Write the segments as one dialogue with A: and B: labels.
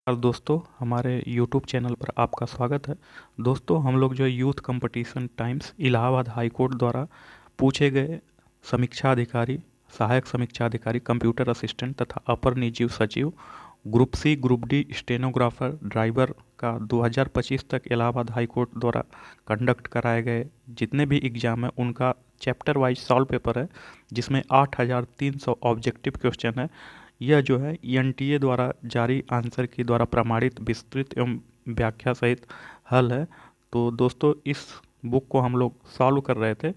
A: और दोस्तों हमारे YouTube चैनल पर आपका स्वागत है। दोस्तों हम लोग जो है youth competition times Allahabad high court द्वारा पूछे गए समीक्षा अधिकारी, सहायक समीक्षा अधिकारी, कंप्यूटर असिस्टेंट तथा अपर निजी सचिव, group C, group D, stenographer, driver का 2025 तक इलाहाबाद हाई कोर्ट द्वारा कंडक्ट कराए गए जितने भी एग्ज़ाम हैं उनका चैप्टर वाइज सॉल्व पेपर है, जिसमें 8,300 ऑब्जेक्टिव क्वेश्चन है। यह जो है एनटीए द्वारा जारी आंसर की द्वारा प्रमाणित विस्तृत एवं व्याख्या सहित हल है। तो दोस्तों इस बुक को हम लोग सॉल्व कर रहे थे।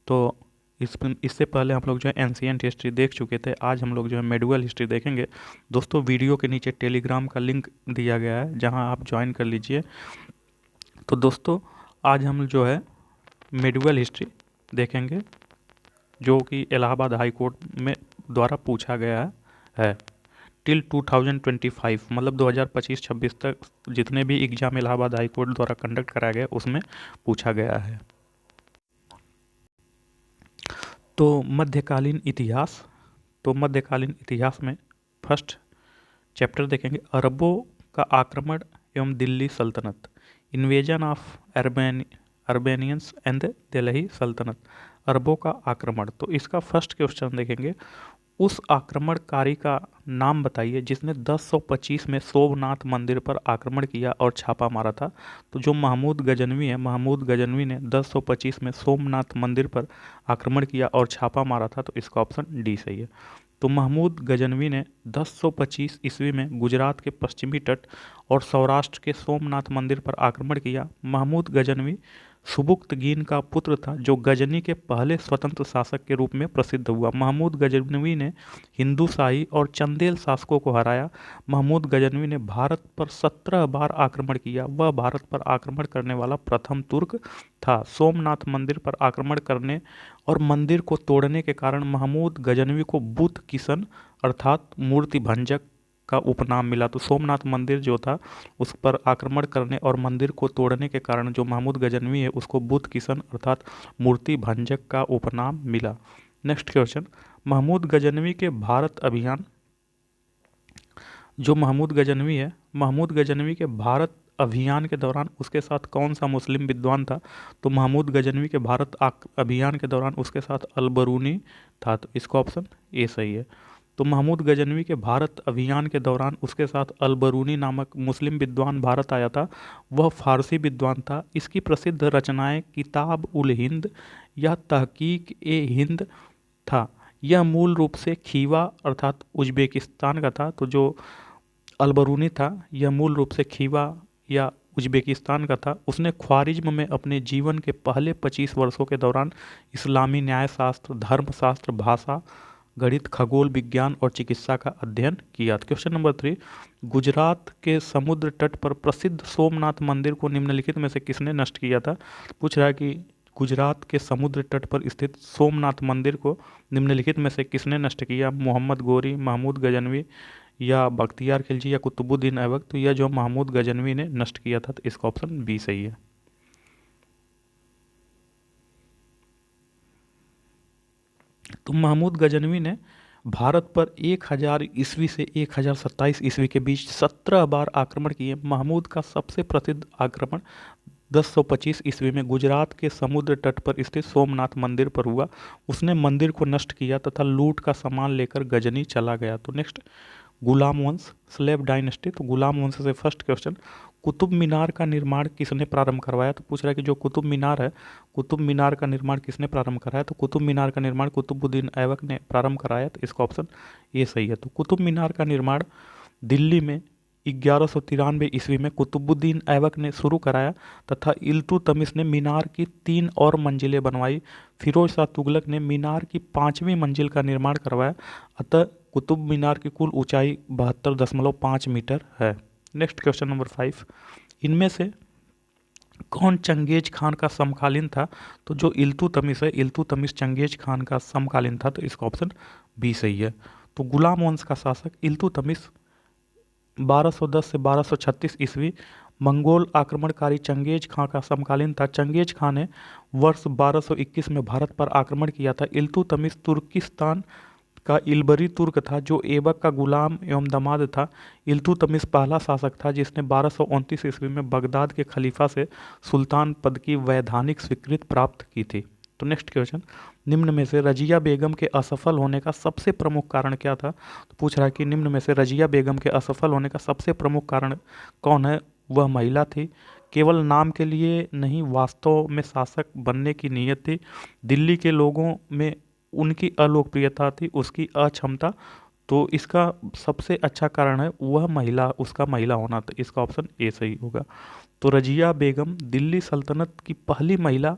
A: तो इससे पहले हम लोग जो है एंशिएंट हिस्ट्री देख चुके थे। आज हम लोग जो है मेडुअल हिस्ट्री देखेंगे। दोस्तों वीडियो के नीचे टेलीग्राम का लिंक दिया गया है, जहां आप ज्वाइन कर लीजिए। तो दोस्तों आज हम जो है मेडुअल हिस्ट्री देखेंगे, जो कि इलाहाबाद हाई कोर्ट में द्वारा पूछा गया है टिल 2025, मतलब 2025-26 तक जितने भी एग्जाम इलाहाबाद हाई कोर्ट द्वारा कंडक्ट कराया गया उसमें पूछा गया है। तो मध्यकालीन इतिहास, तो मध्यकालीन इतिहास में फर्स्ट चैप्टर देखेंगे अरबों का आक्रमण एवं दिल्ली सल्तनत, इन्वेजन ऑफ अर्बेनियंस एंड दिल्ली सल्तनत। अरबों का आक्रमण, तो इसका फर्स्ट क्वेश्चन देखेंगे, उस आक्रमणकारी का नाम बताइए जिसने 1025 में सोमनाथ मंदिर पर आक्रमण किया और छापा मारा था। तो जो महमूद गजनवी है, महमूद गजनवी ने 1025 में सोमनाथ मंदिर पर आक्रमण किया और छापा मारा था। तो इसका ऑप्शन डी सही है। तो महमूद गजनवी ने 1025 ईस्वी में गुजरात के पश्चिमी तट और सौराष्ट्र के सोमनाथ मंदिर पर आक्रमण किया। महमूद गजनवी सुबुक्तगीन का पुत्र था, जो गजनी के पहले स्वतंत्र शासक के रूप में प्रसिद्ध हुआ। महमूद गजनवी ने हिंदू शाही और चंदेल शासकों को हराया। महमूद गजनवी ने भारत पर 17 बार आक्रमण किया। वह भारत पर आक्रमण करने वाला प्रथम तुर्क था। सोमनाथ मंदिर पर आक्रमण करने और मंदिर को तोड़ने के कारण महमूद गजनवी को बुत किशन अर्थात मूर्ति भंजक का उपनाम मिला। तो सोमनाथ मंदिर जो था उस पर आक्रमण करने और मंदिर को तोड़ने के कारण जो महमूद गजनवी है उसको बुत किशन अर्थात मूर्ति भंजक का उपनाम मिला। नेक्स्ट क्वेश्चन, महमूद गजनवी के भारत अभियान, जो महमूद गजनवी है, महमूद गजनवी के भारत अभियान के दौरान उसके साथ कौन सा मुस्लिम विद्वान था। तो महमूद गजनवी के भारत अभियान के दौरान उसके साथ अलबरूनी था। तो इसका ऑप्शन ए सही है। तो महमूद गजनवी के भारत अभियान के दौरान उसके साथ अलबरूनी नामक मुस्लिम विद्वान भारत आया था। वह फारसी विद्वान था। इसकी प्रसिद्ध रचनाएं किताब उल हिंद या तहकीक ए हिंद था। यह मूल रूप से खीवा अर्थात उज्बेकिस्तान का था। तो जो अलबरूनी था यह मूल रूप से खीवा या उज्बेकिस्तान का था। उसने ख्वारिज्म में अपने जीवन के पहले 25 वर्षों के दौरान इस्लामी न्यायशास्त्र, धर्मशास्त्र, भाषा, गणित, खगोल विज्ञान और चिकित्सा का अध्ययन किया। क्वेश्चन नंबर 3, गुजरात के समुद्र तट पर प्रसिद्ध सोमनाथ मंदिर को निम्नलिखित में से किसने नष्ट किया था। पूछ रहा है कि गुजरात के समुद्र तट पर स्थित सोमनाथ मंदिर को निम्नलिखित में से किसने नष्ट किया। मोहम्मद गोरी, महमूद गजनवी या बख्तियार खिलजी या कुतुबुद्दीन ऐबक। तो यह जो महमूद गजनवी ने नष्ट किया था। तो इसका ऑप्शन बी सही है। तो महमूद गजनवी ने भारत पर 1000 ईस्वी से 1027 ईस्वी के बीच 17 बार आक्रमण किए। महमूद का सबसे प्रसिद्ध आक्रमण 1025 ईस्वी में गुजरात के समुद्र तट पर स्थित सोमनाथ मंदिर पर हुआ। उसने मंदिर को नष्ट किया तथा लूट का सामान लेकर गजनी चला गया। तो नेक्स्ट, गुलाम वंश, स्लेव डायनेस्टी। तो गुलाम वंश से फर्स्ट क्वेश्चन, कुतुब मीनार का निर्माण किसने प्रारंभ करवाया। तो पूछ रहा है कि जो कुतुब मीनार है, कुतुब मीनार का निर्माण किसने प्रारंभ कराया। तो कुतुब मीनार का निर्माण कुतुबुद्दीन ऐबक ने प्रारंभ कराया। तो इसका ऑप्शन ये सही है। तो कुतुब मीनार का निर्माण दिल्ली में 1193 ईस्वी में कुतुबुद्दीन ऐबक ने शुरू कराया तथा इल्तुतमिश ने मीनार की 3 और मंजिलें बनवाई। फिरोज शाह तुगलक ने मीनार की 5वीं मंजिल का निर्माण करवाया। अतः कुतुब मीनार की कुल ऊंचाई 72.5 मीटर है। नेक्स्ट क्वेश्चन नंबर 5, इनमें से कौन चंगेज खान का समकालीन था। तो जो इल्तुतमिश है, इल्तुतमिश चंगेज खान का समकालीन था। तो इसका ऑप्शन बी सही है। तो गुलाम वंश का शासक इल्तुतमिश 1210 से 1236 ईस्वी मंगोल आक्रमणकारी चंगेज खां का समकालीन था। चंगेज खां ने वर्ष 1221 में भारत पर आक्रमण किया था। इल्तुतमिश तुर्किस्तान का इल्बरी तुर्क था जो ऐबक का गुलाम एवं दामाद था। इल्तुतमिश पहला शासक था जिसने 1229 ईस्वी में बगदाद के खलीफा से सुल्तान पद की वैधानिक स्वीकृति प्राप्त की थी। तो नेक्स्ट क्वेश्चन, निम्न में से रजिया बेगम के असफल होने का सबसे प्रमुख कारण क्या था? तो पूछ रहा है कि निम्न में से रजिया बेगम के असफल होने का सबसे प्रमुख कारण कौन है? वह महिला थी, केवल नाम के लिए नहीं वास्तव में शासक बनने की नीयत थी, दिल्ली के लोगों में उनकी अलोकप्रियता थी, उसकी अक्षमता। तो इसका सबसे अच्छा कारण है वह महिला, उसका महिला होना था। इसका ऑप्शन ए सही होगा। तो रजिया बेगम दिल्ली सल्तनत की पहली महिला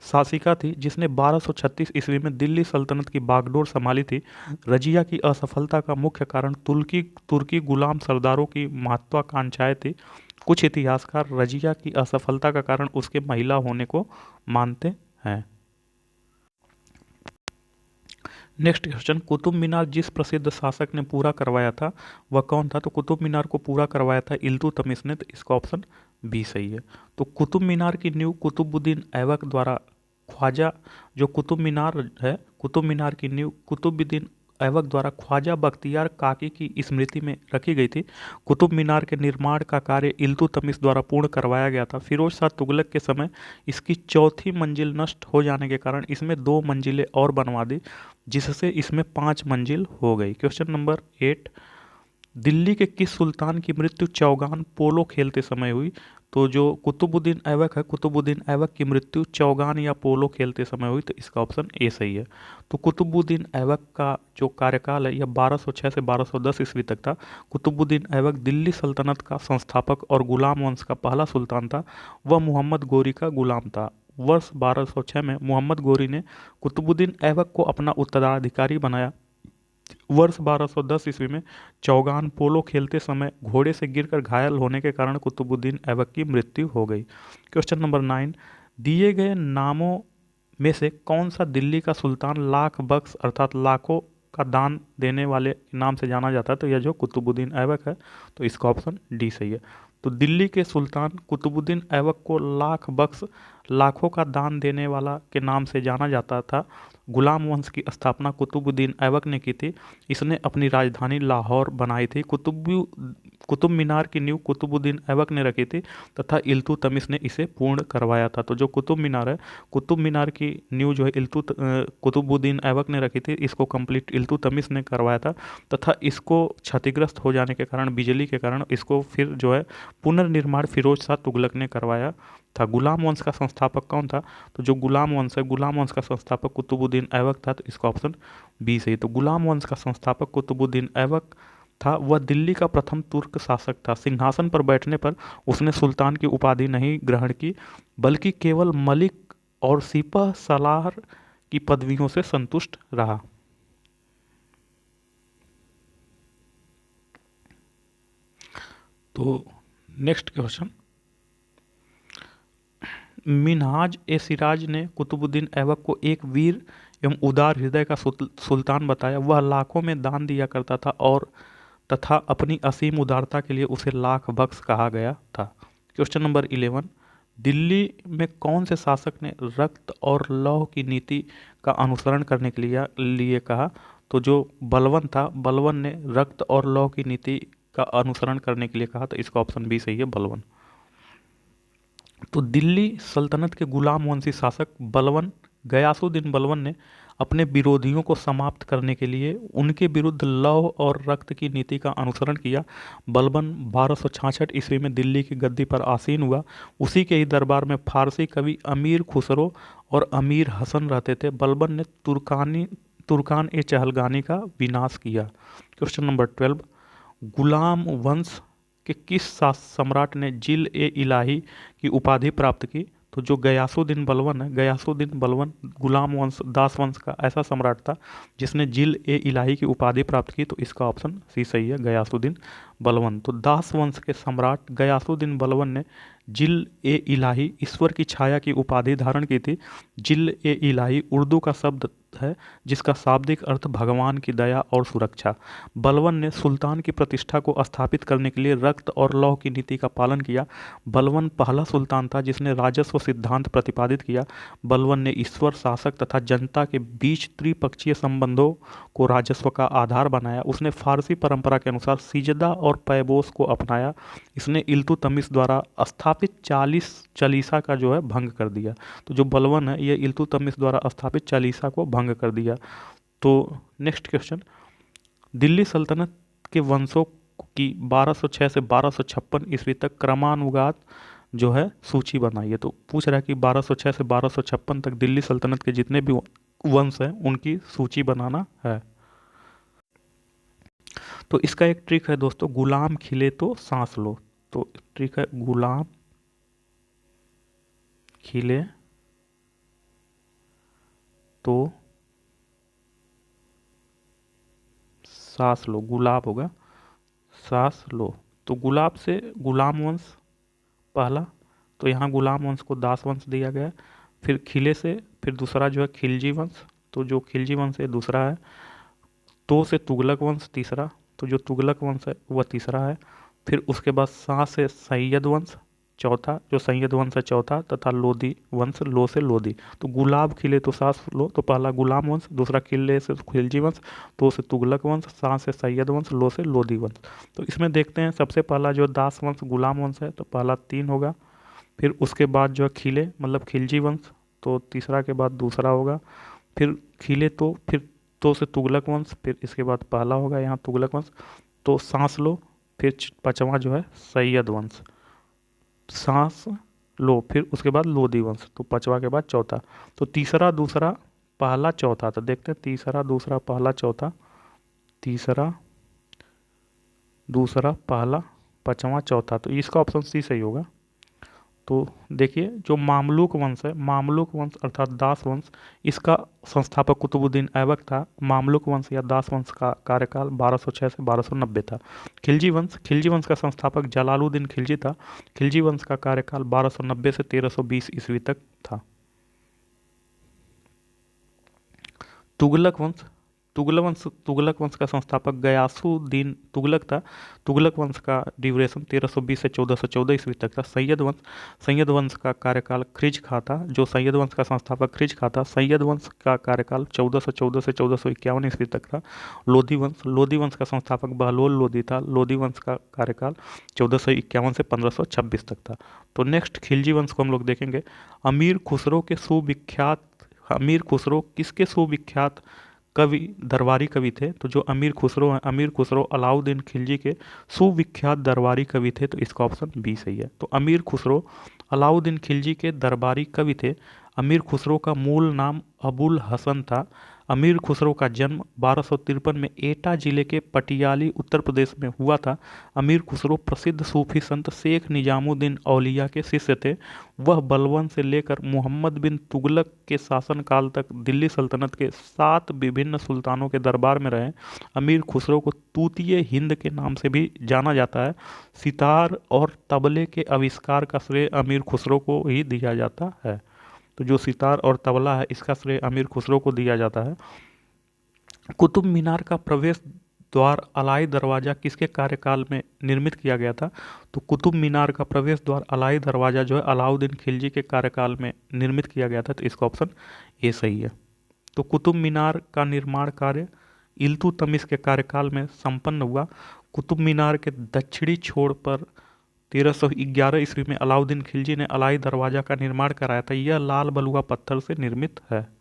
A: शासिका थी जिसने 1236 ईस्वी में दिल्ली सल्तनत की बागडोर संभाली थी। रजिया की असफलता का मुख्य कारण तुर्की गुलाम सरदारों की महत्वाकांक्षाएं थी। कुछ इतिहासकार रजिया की असफलता का कारण उसके महिला होने को मानते हैं। नेक्स्ट क्वेश्चन, कुतुब मीनार जिस प्रसिद्ध शासक ने पूरा करवाया था वह कौन था? तो कुतुब मीनार को पूरा करवाया था इल्तुतमिश ने। तो इसका ऑप्शन बी सही है। तो कुतुब मीनार की नींव कुतुबुद्दीन ऐबक द्वारा ख्वाजा, जो कुतुब मीनार है, कुतुब मीनार की नींव कुतुबुद्दीन ऐबक द्वारा ख्वाजा बख्तियार काकी की स्मृति में रखी गई थी। कुतुब मीनार के निर्माण का कार्य इल्तुतमिश द्वारा पूर्ण करवाया गया था। फिरोज शाह तुगलक के समय इसकी चौथी मंजिल नष्ट हो जाने के कारण इसमें 2 मंजिलें और बनवा दी, जिससे इसमें 5 मंजिल हो गई। क्वेश्चन नंबर 8, दिल्ली के किस सुल्तान की मृत्यु चौगान पोलो खेलते समय हुई? तो जो कुतुबुद्दीन ऐबक है, कुतुबुद्दीन ऐबक की मृत्यु चौगान या पोलो खेलते समय हुई। तो इसका ऑप्शन ए सही है। तो कुतुबुद्दीन ऐबक का जो कार्यकाल है यह 1206 से 1210 ईस्वी तक था। कुतुबुद्दीन ऐबक दिल्ली सल्तनत का संस्थापक और गुलाम वंश का पहला सुल्तान था। वह मोहम्मद गोरी का गुलाम था। वर्ष 1206 में मोहम्मद गोरी ने कुतुबुद्दीन ऐबक को अपना उत्तराधिकारी बनाया। वर्ष 1210 ईस्वी में चौगान पोलो खेलते समय घोड़े से गिरकर घायल होने के कारण कुतुबुद्दीन ऐबक की मृत्यु हो गई। क्वेश्चन नंबर 9, दिए गए नामों में से कौन सा दिल्ली का सुल्तान लाख बख्श अर्थात लाखों का दान देने वाले के नाम से जाना जाता है? तो यह जो कुतुबुद्दीन ऐबक है। तो इसका ऑप्शन डी सही है। तो दिल्ली के सुल्तान कुतुबुद्दीन ऐबक को लाख बख्श, लाखों का दान देने वाला के नाम से जाना जाता था। गुलाम वंश की स्थापना कुतुबुद्दीन ऐबक ने की थी। इसने अपनी राजधानी लाहौर बनाई थी। कुतुब मीनार की नींव कुतुबुद्दीन ऐबक ने रखी थी तथा इल्तुतमिश ने इसे पूर्ण करवाया था। तो जो कुतुब मीनार है, कुतुब मीनार की नींव जो है कुतुबुद्दीन ऐबक ने रखी थी। इसको कंप्लीट इल्तुतमिश ने करवाया था तथा इसको क्षतिग्रस्त हो जाने के कारण, बिजली के कारण, इसको फिर जो है पुनर्निर्माण फिरोज शाह तुगलक ने करवाया था। गुलाम वंश का संस्थापक कौन था? तो जो गुलाम वंश है, गुलाम वंश का संस्थापक कुतुबुद्दीन ऐबक था। तो इसका ऑप्शन बी सही। तो गुलाम वंश का संस्थापक कुतुबुद्दीन ऐबक था। वह दिल्ली का प्रथम तुर्क शासक था। सिंहासन पर बैठने पर उसने सुल्तान की उपाधि नहीं ग्रहण की, बल्कि केवल मलिक और सिपह सलार की पदवियों से संतुष्ट रहा। तो नेक्स्ट क्वेश्चन, मिनहाज ए सिराज ने कुतुबुद्दीन ऐबक को एक वीर एवं उदार हृदय का सुल्तान बताया। वह लाखों में दान दिया करता था और तथा अपनी असीम उदारता के लिए उसे लाख बख्श कहा गया था। क्वेश्चन नंबर 11, दिल्ली में कौन से शासक ने रक्त और लौह की नीति का अनुसरण करने के लिए कहा? तो जो बलवन था, बलवन ने रक्त और लौह की नीति का अनुसरण करने के लिए कहा। तो इसका ऑप्शन बी सही है, बलवन। तो दिल्ली सल्तनत के गुलाम वंशी शासक बलवन, गयासुद्दीन बलवन ने अपने विरोधियों को समाप्त करने के लिए उनके विरुद्ध लौह और रक्त की नीति का अनुसरण किया। बलबन 1266 ईस्वी में दिल्ली की गद्दी पर आसीन हुआ। उसी के ही दरबार में फारसी कवि अमीर खुसरो और अमीर हसन रहते थे। बलबन ने तुर्कान ए चहलगानी का विनाश किया। क्वेश्चन नंबर 12, गुलाम वंश के किस सम्राट ने जिल ए इलाही की उपाधि प्राप्त की? तो जो गयासुद्दीन बलवन है, गयासुद्दीन बलवन गुलाम वंश, दास वंश का ऐसा सम्राट था जिसने जिल ए इलाही की उपाधि प्राप्त की। तो इसका ऑप्शन सी सही है, गयासुद्दीन बलवन। तो दास वंश के सम्राट गयासुद्दीन बलवन ने जिल ए इलाही, ईश्वर की छाया की उपाधि धारण की थी। जिल ए इलाही उर्दू का शब्द है जिसका शाब्दिक अर्थ भगवान की दया और सुरक्षा। बलवन ने सुल्तान की प्रतिष्ठा को स्थापित करने के लिए रक्त और लौह की नीति का पालन किया। बलवन पहला सुल्तान था जिसने राजस्व सिद्धांत प्रतिपादित किया। बलवन ने ईश्वर, शासक तथा जनता के बीच त्रिपक्षीय संबंधों को राजस्व का आधार बनाया। उसने फारसी परंपरा के अनुसार सिजदा और पैबोस को अपनाया। इसने इल्तुतमिश द्वारा स्थापित 40 चालीसा का जो है भंग कर दिया। तो जो बलवन है ये इल्तुतमिश द्वारा स्थापित चालीसा को भंग कर दिया। तो नेक्स्ट क्वेश्चन, दिल्ली सल्तनत के वंशों की 1206 से 1256 ईस्वी तक क्रमानुगत जो है सूची बनाइए। तो पूछ रहा है कि 1206 से 1256 तक दिल्ली सल्तनत के जितने भी वंश हैं उनकी सूची बनाना है। तो इसका एक ट्रिक है दोस्तों, गुलाम खिले तो सांस लो। तो ट्रिक है गुलाम खिले तो सांस लो, गुलाब होगा सांस लो। तो गुलाब से गुलाम वंश पहला, तो यहाँ गुलाम वंश को दास वंश दिया गया। फिर खिले से फिर दूसरा जो है खिलजी वंश, तो जो खिलजी वंश है दूसरा है। तो से तुगलक वंश तीसरा, तो जो तुगलक वंश है वह तीसरा है। फिर उसके बाद शाह से सैयद वंश चौथा, जो सैयद वंश है चौथा, तथा लोदी वंश लो से लोदी। तो गुलाब खिले तो सांस लो, तो पहला गुलाम वंश, दूसरा खिले से खिलजी वंश, तो से तुगलक वंश, शाह से सैयद वंश, लो से लोदी वंश। तो इसमें देखते हैं सबसे पहला जो दास वंश गुलाम वंश है तो पहला 3 होगा। फिर उसके बाद जो है खिले मतलब खिलजी वंश, तो तीसरा के बाद दूसरा होगा। फिर खिले तो फिर तो से तुगलक वंश, फिर इसके बाद पहला होगा यहाँ तुगलक वंश। तो सांस लो, फिर पांचवा जो है सैयद वंश, सांस लो, फिर उसके बाद लोदी वंश, तो पांचवा के बाद चौथा। तो तीसरा दूसरा पहला चौथा, तो देखते हैं तीसरा दूसरा पहला चौथा, तीसरा दूसरा पहला पांचवा चौथा, तो इसका ऑप्शन सी सही होगा। तो देखिए जो मामलुक वंश है, मामलुक वंश अर्थात दास वंश, इसका संस्थापक कुतुबुद्दीन ऐबक था। मामलुक वंश या दास वंश का कार्यकाल 1206 से 1290 था। खिलजी वंश का संस्थापक जलालुद्दीन खिलजी था। खिलजी वंश का कार्यकाल 1290 से 1320 ईस्वी तक था। तुगलक वंश, तुगलक वंश का संस्थापक गयासुद्दीन तुगलक था। तुगलक वंश का ड्यूरेशन 1320 से 1414 ईस्वी तक था। सैयद वंश का कार्यकाल खिज खां था। जो सैयद वंश का संस्थापक खिज खां था। सैयद वंश का कार्यकाल 1414 से 1451 ईस्वी तक था। लोदी वंश का संस्थापक बहलोल लोदी था। लोदी वंश का कार्यकाल 1451 से 1526 तक था। तो नेक्स्ट खिलजी वंश को हम लोग देखेंगे। अमीर खुसरो किसके सुविख्यात कवि दरबारी कवि थे? तो जो अमीर खुसरो हैं, अमीर खुसरो अलाउद्दीन खिलजी के सुविख्यात दरबारी कवि थे। तो इसका ऑप्शन बी सही है। तो अमीर खुसरो अलाउद्दीन खिलजी के दरबारी कवि थे। अमीर खुसरो का मूल नाम अबुल हसन था। अमीर खुसरो का जन्म 1253 में एटा जिले के पटियाली उत्तर प्रदेश में हुआ था। अमीर खुसरो प्रसिद्ध सूफी संत शेख निजामुद्दीन औलिया के शिष्य थे। वह बलवन से लेकर मोहम्मद बिन तुगलक के शासनकाल तक दिल्ली सल्तनत के 7 विभिन्न सुल्तानों के दरबार में रहे। अमीर खुसरो को तूतिए हिंद के नाम से भी जाना जाता है। सितार और तबले के आविष्कार का श्रेय अमीर खुसरो को ही दिया जाता है। तो जो सितार और तबला है इसका श्रेय अमीर खुसरो को दिया जाता है। कुतुब मीनार का प्रवेश द्वार अलाई दरवाज़ा किसके कार्यकाल में निर्मित किया गया था? तो कुतुब मीनार का प्रवेश द्वार अलाई दरवाज़ा जो है अलाउद्दीन खिलजी के कार्यकाल में निर्मित किया गया था। तो इसका ऑप्शन ए सही है। तो कुतुब मीनार का निर्माण कार्य इल्तुतमिश के कार्यकाल में संपन्न हुआ। कुतुब मीनार के दक्षिणी छोर पर 1311 ईस्वी में अलाउद्दीन खिलजी ने अलाई दरवाज़ा का निर्माण कराया था। यह लाल बलुआ पत्थर से निर्मित है।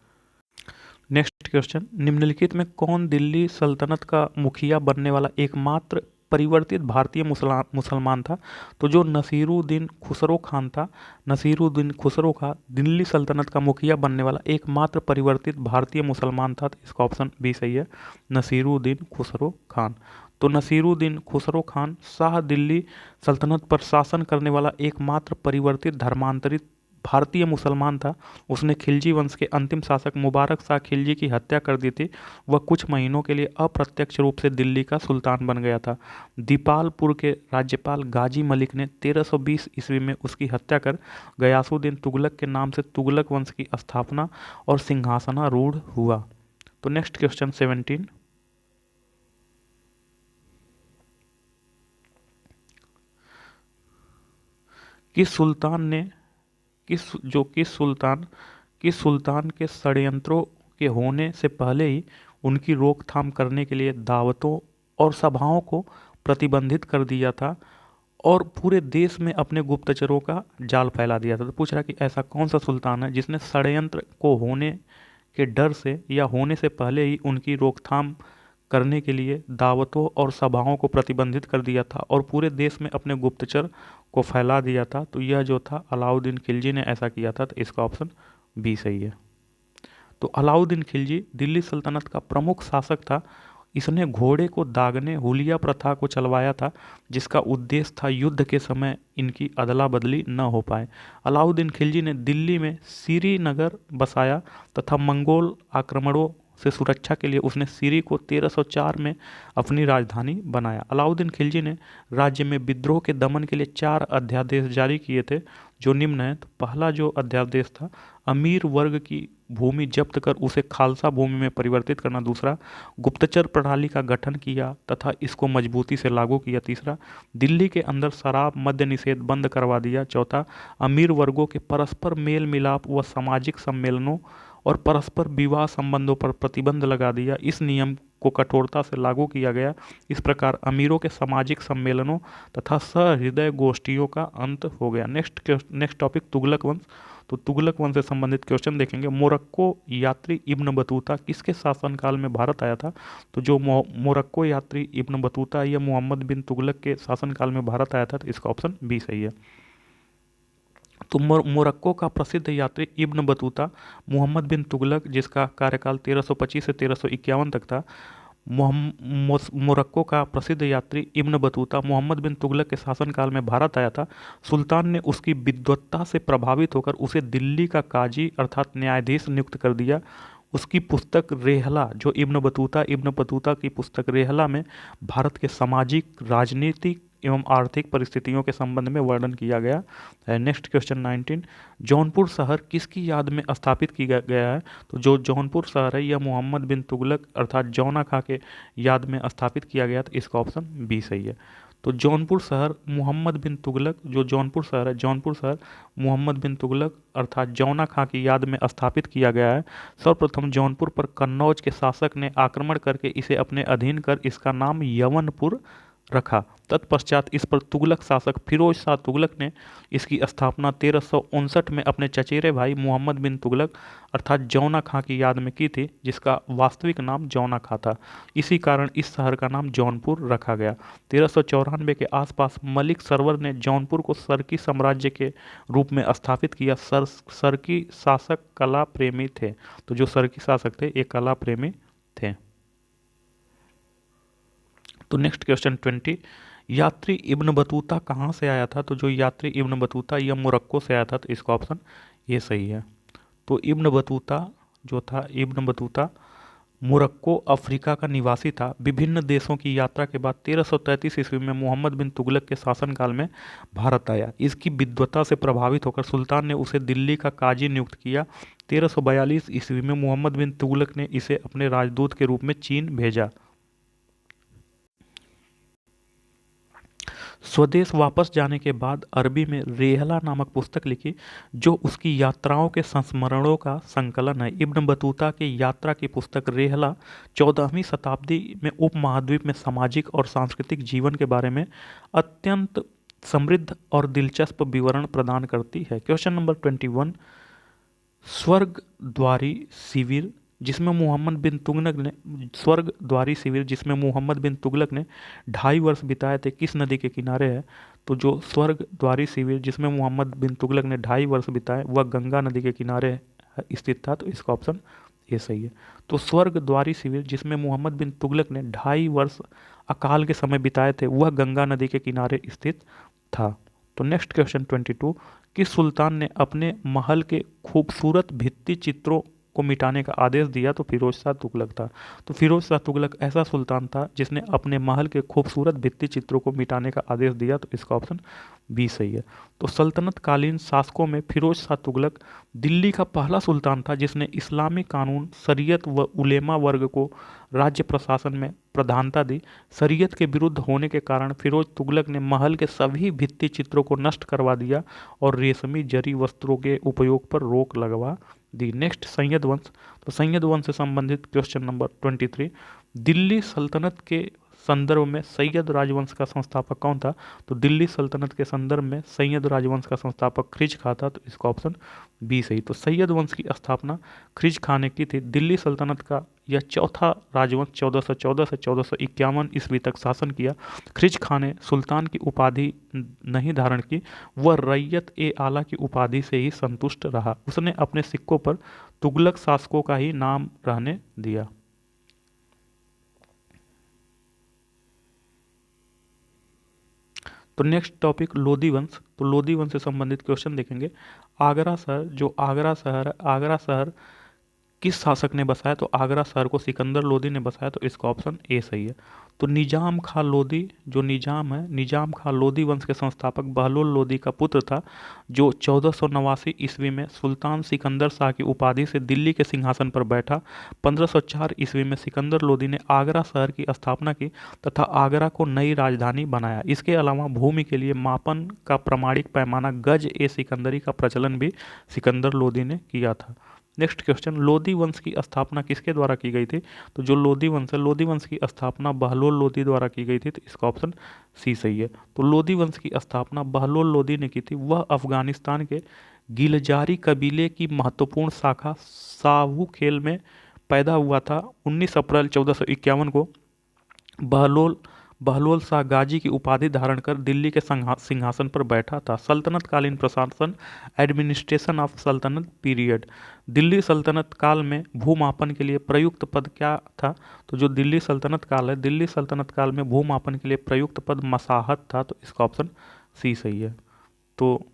A: नेक्स्ट क्वेश्चन, निम्नलिखित में कौन दिल्ली सल्तनत का मुखिया बनने वाला एकमात्र परिवर्तित भारतीय मुसलमान था? तो जो नसीरुद्दीन खुसरो खान था, नसीरुद्दीन खुसरो खान दिल्ली सल्तनत का मुखिया बनने वाला एकमात्र परिवर्तित भारतीय मुसलमान था। तो इसका ऑप्शन बी सही है, नसीरुद्दीन खुसरो खान। तो नसीरुद्दीन खुसरो खान शाह दिल्ली सल्तनत पर शासन करने वाला एकमात्र परिवर्तित धर्मांतरित भारतीय मुसलमान था। उसने खिलजी वंश के अंतिम शासक मुबारक शाह खिलजी की हत्या कर दी थी। वह कुछ महीनों के लिए अप्रत्यक्ष रूप से दिल्ली का सुल्तान बन गया था। दीपालपुर के राज्यपाल गाजी मलिक ने 1320 ईस्वी में उसकी हत्या कर गयासुद्दीन तुगलक के नाम से तुगलक वंश की स्थापना और सिंहासनारूढ़ हुआ। तो नेक्स्ट क्वेश्चन 17, किस सुल्तान ने किस सुल्तान के षड्यंत्रों के होने से पहले ही उनकी रोकथाम करने के लिए दावतों और सभाओं को प्रतिबंधित कर दिया था और पूरे देश में अपने गुप्तचरों का जाल फैला दिया था। तो पूछ रहा है कि ऐसा कौन सा सुल्तान है जिसने षड्यंत्र को होने के डर से या होने से पहले ही उनकी रोकथाम करने के लिए दावतों और सभाओं को प्रतिबंधित कर दिया था और पूरे देश में अपने गुप्तचर को फैला दिया था। तो यह जो था अलाउद्दीन खिलजी ने ऐसा किया था। तो इसका ऑप्शन बी सही है। तो अलाउद्दीन खिलजी दिल्ली सल्तनत का प्रमुख शासक था। इसने घोड़े को दागने हुलिया प्रथा को चलवाया था, जिसका उद्देश्य था युद्ध के समय इनकी अदला बदली न हो पाए। अलाउद्दीन खिलजी ने दिल्ली में श्रीनगर बसाया तथा मंगोल आक्रमणों से सुरक्षा के लिए उसने सिरी को 1304 में अपनी राजधानी बनाया। अलाउद्दीन खिलजी ने राज्य में विद्रोह के दमन के लिए 4 अध्यादेश जारी किए थे, जो निम्न है। तो पहला जो अध्यादेश था, अमीर वर्ग की भूमि जब्त कर उसे खालसा भूमि में परिवर्तित करना। दूसरा, गुप्तचर प्रणाली का गठन किया तथा इसको मजबूती से लागू किया। तीसरा, दिल्ली के अंदर शराब मद्य निषेध बंद करवा दिया। चौथा, अमीर वर्गों के परस्पर मेल मिलाप व सामाजिक सम्मेलनों और परस्पर विवाह संबंधों पर प्रतिबंध लगा दिया। इस नियम को कठोरता से लागू किया गया। इस प्रकार अमीरों के सामाजिक सम्मेलनों तथा सहृदय गोष्ठियों का अंत हो गया। नेक्स्ट टॉपिक तुगलक वंश। तो तुगलक वंश से संबंधित क्वेश्चन देखेंगे। मोरक्को यात्री इब्न बतूता किसके शासनकाल में भारत आया था? तो जो मोरक्को यात्री इब्न बतूता यह मोहम्मद बिन तुगलक के शासनकाल में भारत आया था। तो इसका ऑप्शन बी सही है। तो मोरक्को का प्रसिद्ध यात्री इब्न बतूता मोहम्मद बिन तुगलक, जिसका कार्यकाल 1325 से 1351 तक था, मोरक्को का प्रसिद्ध यात्री इब्न बतूता मोहम्मद बिन तुगलक के शासनकाल में भारत आया था। सुल्तान ने उसकी विद्वत्ता से प्रभावित होकर उसे दिल्ली का काजी अर्थात न्यायाधीश नियुक्त कर दिया। उसकी पुस्तक रेहला, जो इब्न बतूता की पुस्तक रेहला में भारत के सामाजिक, राजनीतिक एवं आर्थिक परिस्थितियों के संबंध में वर्णन किया गया है। नेक्स्ट क्वेश्चन 19, जौनपुर शहर किसकी याद में स्थापित किया गया है? तो जो जौनपुर शहर है यह मोहम्मद बिन तुगलक अर्थात जौना खां के याद में स्थापित किया गया। तो इसका ऑप्शन बी सही है। तो जौनपुर शहर मोहम्मद बिन तुगलक, जो जौनपुर शहर मोहम्मद बिन तुगलक अर्थात जौना खां की याद में स्थापित किया गया है। सर्वप्रथम जौनपुर पर कन्नौज के शासक ने आक्रमण करके इसे अपने अधीन कर इसका नाम यवनपुर रखा। तत्पश्चात इस पर तुगलक शासक फिरोज शाह तुगलक ने इसकी स्थापना 1359 में अपने चचेरे भाई मोहम्मद बिन तुगलक अर्थात जौना खां की याद में की थी, जिसका वास्तविक नाम जौना खां था। इसी कारण इस शहर का नाम जौनपुर रखा गया। 1394 के आसपास मलिक सरवर ने जौनपुर को सरकी साम्राज्य के रूप में स्थापित किया। सरकी शासक कला प्रेमी थे। तो जो सरकी शासक थे ये कला प्रेमी थे। तो नेक्स्ट क्वेश्चन 20, यात्री इब्न बतूता कहाँ से आया था? तो जो यात्री इब्न बतूता यह मोरक्को से आया था। तो इसका ऑप्शन ये सही है। तो इब्न बतूता मोरक्को अफ्रीका का निवासी था। विभिन्न देशों की यात्रा के बाद 1333 ईस्वी में मोहम्मद बिन तुगलक के शासनकाल में भारत आया। इसकी विद्वता से प्रभावित होकर सुल्तान ने उसे दिल्ली का काजी नियुक्त किया। 1342 ईस्वी में मोहम्मद बिन तुगलक ने इसे अपने राजदूत के रूप में चीन भेजा। स्वदेश वापस जाने के बाद अरबी में रेहला नामक पुस्तक लिखी, जो उसकी यात्राओं के संस्मरणों का संकलन है। इब्न बतूता की यात्रा की पुस्तक रेहला 14वीं शताब्दी में उपमहाद्वीप में सामाजिक और सांस्कृतिक जीवन के बारे में अत्यंत समृद्ध और दिलचस्प विवरण प्रदान करती है। क्वेश्चन नंबर 21, स्वर्ग द्वारी शिविर जिसमें मोहम्मद बिन तुगलक ने 2.5 वर्ष बिताए थे, किस नदी के किनारे है? तो जो स्वर्ग द्वारी शिविर जिसमें मोहम्मद बिन तुगलक ने 2.5 वर्ष बिताए वह गंगा नदी के किनारे स्थित था। तो इसका ऑप्शन ये सही है। तो स्वर्ग द्वारी शिविर जिसमें मोहम्मद बिन तुगलक ने 2.5 वर्ष अकाल के समय बिताए थे वह गंगा नदी के किनारे स्थित था। तो नेक्स्ट क्वेश्चन 22, किस सुल्तान ने अपने महल के खूबसूरत भित्ति चित्रों को मिटाने का आदेश दिया? तो फिरोज शाह तुगलक था। तो फिरोज शाह तुगलक ऐसा सुल्तान था जिसने अपने महल के खूबसूरत भित्ति चित्रों को मिटाने का आदेश दिया। तो इसका ऑप्शन बी सही है। तो सल्तनत कालीन शासकों में फिरोज शाह तुगलक दिल्ली का पहला सुल्तान था जिसने इस्लामी कानून, शरीयत व उलेमा वर्ग को राज्य प्रशासन में प्रधानता दी। शरीयत के विरुद्ध होने के कारण फिरोज तुगलक ने महल के सभी भित्ति चित्रों को नष्ट करवा दिया और रेशमी जरी वस्त्रों के उपयोग पर रोक लगवा दी। नेक्स्ट, सैयद वंश। तो सैयद वंश से संबंधित क्वेश्चन नंबर 23, दिल्ली सल्तनत के संदर्भ में सैयद राजवंश का संस्थापक कौन था? तो दिल्ली सल्तनत के संदर्भ में सैयद राजवंश का संस्थापक खिज खां था, तो इसका ऑप्शन बी सही। तो सैयद वंश की स्थापना खिज खां ने की थी। दिल्ली सल्तनत का यह चौथा राजवंश 1414 से 1451 ईस्वी तक शासन किया। खिज खां ने सुल्तान की उपाधि नहीं धारण की, वह रैयत ए आला की उपाधि से ही संतुष्ट रहा। उसने अपने सिक्कों पर तुगलक शासकों का ही नाम रहने दिया। तो नेक्स्ट टॉपिक लोधी वंश। तो लोधी वंश से संबंधित क्वेश्चन देखेंगे। आगरा शहर, जो आगरा शहर है, आगरा शहर किस शासक ने बसाया? तो आगरा शहर को सिकंदर लोधी ने बसाया, तो इसका ऑप्शन ए सही है। तो निजाम खां लोधी, जो निजाम है, निजाम खां लोधी वंश के संस्थापक बहलोल लोधी का पुत्र था, जो 1489 ईस्वी में सुल्तान सिकंदर शाह की उपाधि से दिल्ली के सिंहासन पर बैठा। 1504 ईस्वी में सिकंदर लोधी ने आगरा शहर की स्थापना की तथा आगरा को नई राजधानी बनाया। इसके अलावा भूमि के लिए मापन का प्रमाणिक पैमाना गज ए सिकंदरी का प्रचलन भी सिकंदर लोधी ने किया था। नेक्स्ट क्वेश्चन, लोधी वंश की स्थापना किसके द्वारा की गई थी? तो जो लोधी वंश है, लोधी वंश की स्थापना बहलोल लोधी द्वारा की गई थी, तो इसका ऑप्शन सी सही है। तो लोधी वंश की स्थापना बहलोल लोधी ने की थी। वह अफगानिस्तान के गिलजारी कबीले की महत्वपूर्ण शाखा साहू खेल में पैदा हुआ था। 19 अप्रैल 1451 को बहलोल बहलोल शाह गाजी की उपाधि धारण कर दिल्ली के सिंहासन पर बैठा था। सल्तनत कालीन प्रशासन, एडमिनिस्ट्रेशन ऑफ सल्तनत पीरियड। दिल्ली सल्तनत काल में भूमापन के लिए प्रयुक्त पद क्या था? तो जो दिल्ली सल्तनत काल है, दिल्ली सल्तनत काल में भूमापन के लिए प्रयुक्त पद मसाहत था, तो इसका ऑप्शन सी सही है। तो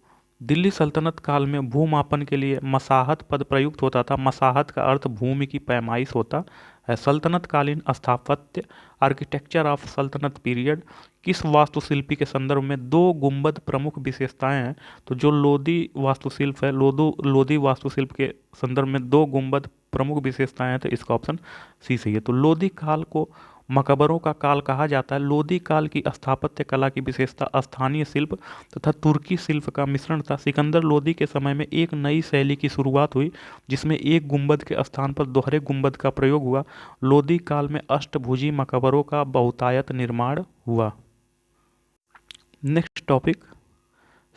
A: दिल्ली सल्तनत काल में भूमापन के लिए मसाहत पद प्रयुक्त होता था। मसाहत का अर्थ भूमि की पैमाइश होता है। सल्तनत कालीन स्थापत्य, आर्किटेक्चर ऑफ सल्तनत पीरियड। किस वास्तुशिल्पी के संदर्भ में दो गुंबद प्रमुख विशेषताएं हैं? तो जो लोधी वास्तुशिल्प है, लोधी वास्तुशिल्प के संदर्भ में दो गुंबद प्रमुख विशेषताएं हैं, तो इसका ऑप्शन सी सही है। तो लोधी काल को मकबरों का काल कहा जाता है। लोधी काल की स्थापत्य कला की विशेषता स्थानीय शिल्प तथा तुर्की शिल्प का मिश्रण था। सिकंदर लोधी के समय में एक नई शैली की शुरुआत हुई जिसमें एक गुंबद के स्थान पर दोहरे गुंबद का प्रयोग हुआ। लोधी काल में अष्टभुजी मकबरों का बहुतायत निर्माण हुआ। नेक्स्ट टॉपिक,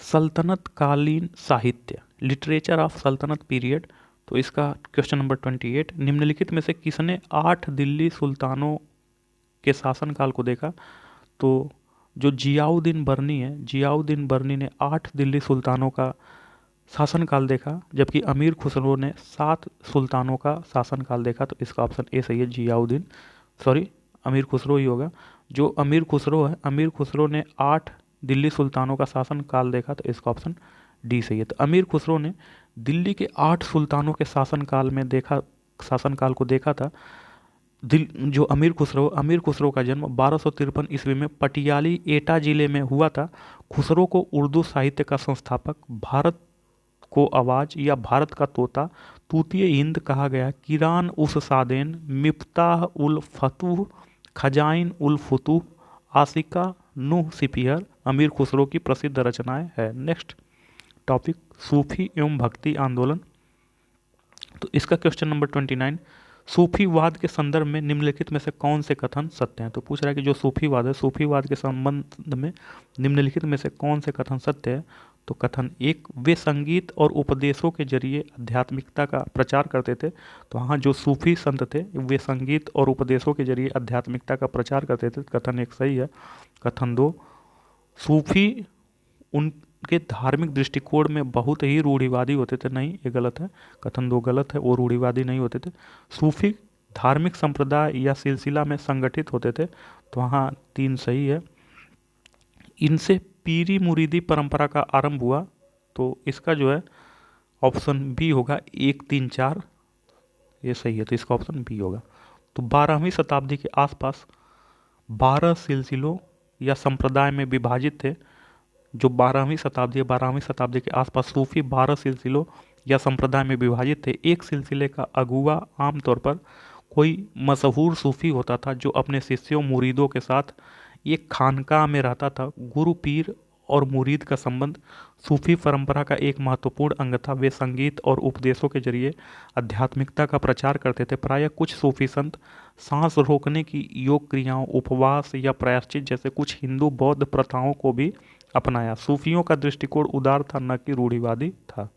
A: सल्तनत कालीन साहित्य, लिटरेचर ऑफ सल्तनत पीरियड। तो इसका क्वेश्चन नंबर 28, निम्नलिखित में से किसने 8 दिल्ली सुल्तानों के शासनकाल को देखा? तो जो जियाउद्दीन बर्नी है, जियाउद्दीन बर्नी ने 8 दिल्ली सुल्तानों का शासनकाल देखा, जबकि अमीर खुसरो ने 7 सुल्तानों का शासनकाल देखा, तो इसका ऑप्शन ए सही है। जियाउद्दीन, सॉरी, अमीर खुसरो ही होगा। जो अमीर खुसरो है, अमीर खुसरो ने 8 दिल्ली सुल्तानों का शासनकाल देखा, तो इसका ऑप्शन डी सही है। तो अमीर खुसरो ने दिल्ली के 8 सुल्तानों के शासनकाल को देखा था। जो अमीर खुसरो का जन्म 1253 ईस्वी में पटियाली एटा जिले में हुआ था। खुसरो को उर्दू साहित्य का संस्थापक, भारत को आवाज या भारत का तोता, तूतिए हिंद कहा गया, किरान उस सादेन, मिफ्ताह उल फतूह, खजाइन उल फुतूह, आसिका नूह सिपियर अमीर खुसरो की प्रसिद्ध रचनाएं है। नेक्स्ट टॉपिक, सूफी एवं भक्ति आंदोलन। तो इसका क्वेश्चन नंबर 29, सूफीवाद के संदर्भ में निम्नलिखित में से कौन से कथन सत्य हैं? तो पूछ रहा है कि जो सूफीवाद है, सूफीवाद के संबंध में निम्नलिखित में से कौन से कथन सत्य है? तो कथन 1, वे संगीत और उपदेशों के जरिए आध्यात्मिकता का प्रचार करते थे। तो हाँ, जो सूफी संत थे वे संगीत और उपदेशों के जरिए आध्यात्मिकता का प्रचार करते थे। कथन 1 सही है। कथन 2, सूफी उनके धार्मिक दृष्टिकोण में बहुत ही रूढ़िवादी होते थे। नहीं, ये गलत है। कथन 2 गलत है, वो रूढ़िवादी नहीं होते थे। सूफी धार्मिक संप्रदाय या सिलसिला में संगठित होते थे। तो वहाँ 3 सही है। इनसे पीरी मुरीदी परंपरा का आरंभ हुआ। तो इसका जो है ऑप्शन बी होगा, 1, 3, 4, ये सही है। तो इसका ऑप्शन बी होगा। तो 12वीं शताब्दी के आसपास 12 सिलसिलों या संप्रदाय में विभाजित थे, जो 12वीं शताब्दी के आसपास सूफी 12 सिलसिलों या संप्रदाय में विभाजित थे। एक सिलसिले का अगुवा आमतौर पर कोई मशहूर सूफी होता था जो अपने शिष्यों मुरीदों के साथ एक खानकाह में रहता था। गुरु पीर और मुरीद का संबंध सूफी परंपरा का एक महत्वपूर्ण अंग था। वे संगीत और उपदेशों के जरिए आध्यात्मिकता का प्रचार करते थे। प्रायः कुछ सूफी संत सांस रोकने की योग क्रियाओं, उपवास या प्रायश्चित जैसे कुछ हिंदू बौद्ध प्रथाओं को भी अपनाया। सूफियों का दृष्टिकोण उदार था, न कि रूढ़िवादी था।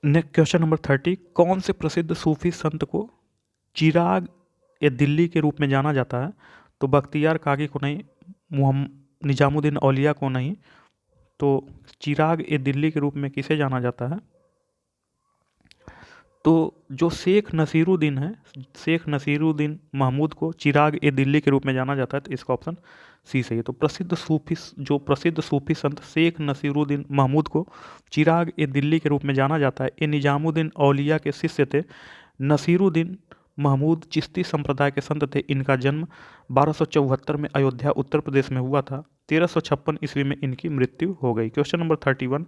A: नेक्स्ट क्वेश्चन नंबर 30, कौन से प्रसिद्ध सूफी संत को चिराग ए दिल्ली के रूप में जाना जाता है? तो बख्तियार काकी को नहीं, निजामुद्दीन औलिया को नहीं, तो चिराग ए दिल्ली के रूप में किसे जाना जाता है? तो जो शेख नसीरुद्दीन है, शेख नसीरुद्दीन महमूद को चिराग ए दिल्ली के रूप में जाना जाता है। तो इसका ऑप्शन सी सही है। तो प्रसिद्ध सूफी संत शेख नसीरुद्दीन महमूद को चिराग ए दिल्ली के रूप में जाना जाता है। ये निजामुद्दीन औलिया के शिष्य थे। नसीरुद्दीन महमूद चिश्ती संप्रदाय के संत थे। इनका जन्म 1274 में अयोध्या उत्तर प्रदेश में हुआ था। 1356 ईस्वी में इनकी मृत्यु हो गई। क्वेश्चन नंबर 31,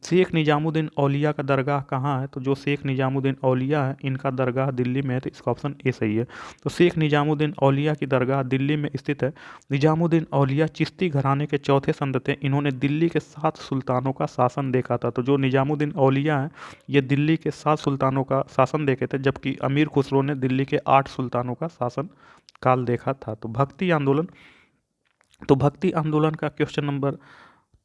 A: शेख निजामुद्दीन औलिया का दरगाह कहाँ है? तो जो शेख निजामुद्दीन औलिया है इनका दरगाह दिल्ली में है। तो इसका ऑप्शन ए सही है। तो शेख निजामुद्दीन औलिया की दरगाह दिल्ली में स्थित है। निजामुद्दीन औलिया चिश्ती घराने के चौथे संत थे। इन्होंने दिल्ली के 7 सुल्तानों का शासन देखा था। तो जो निजामुद्दीन औलिया हैं ये दिल्ली के 7 सुल्तानों का शासन देखे थे, जबकि अमीर खुसरो ने दिल्ली के 8 सुल्तानों का शासन काल देखा था। तो भक्ति आंदोलन का क्वेश्चन नंबर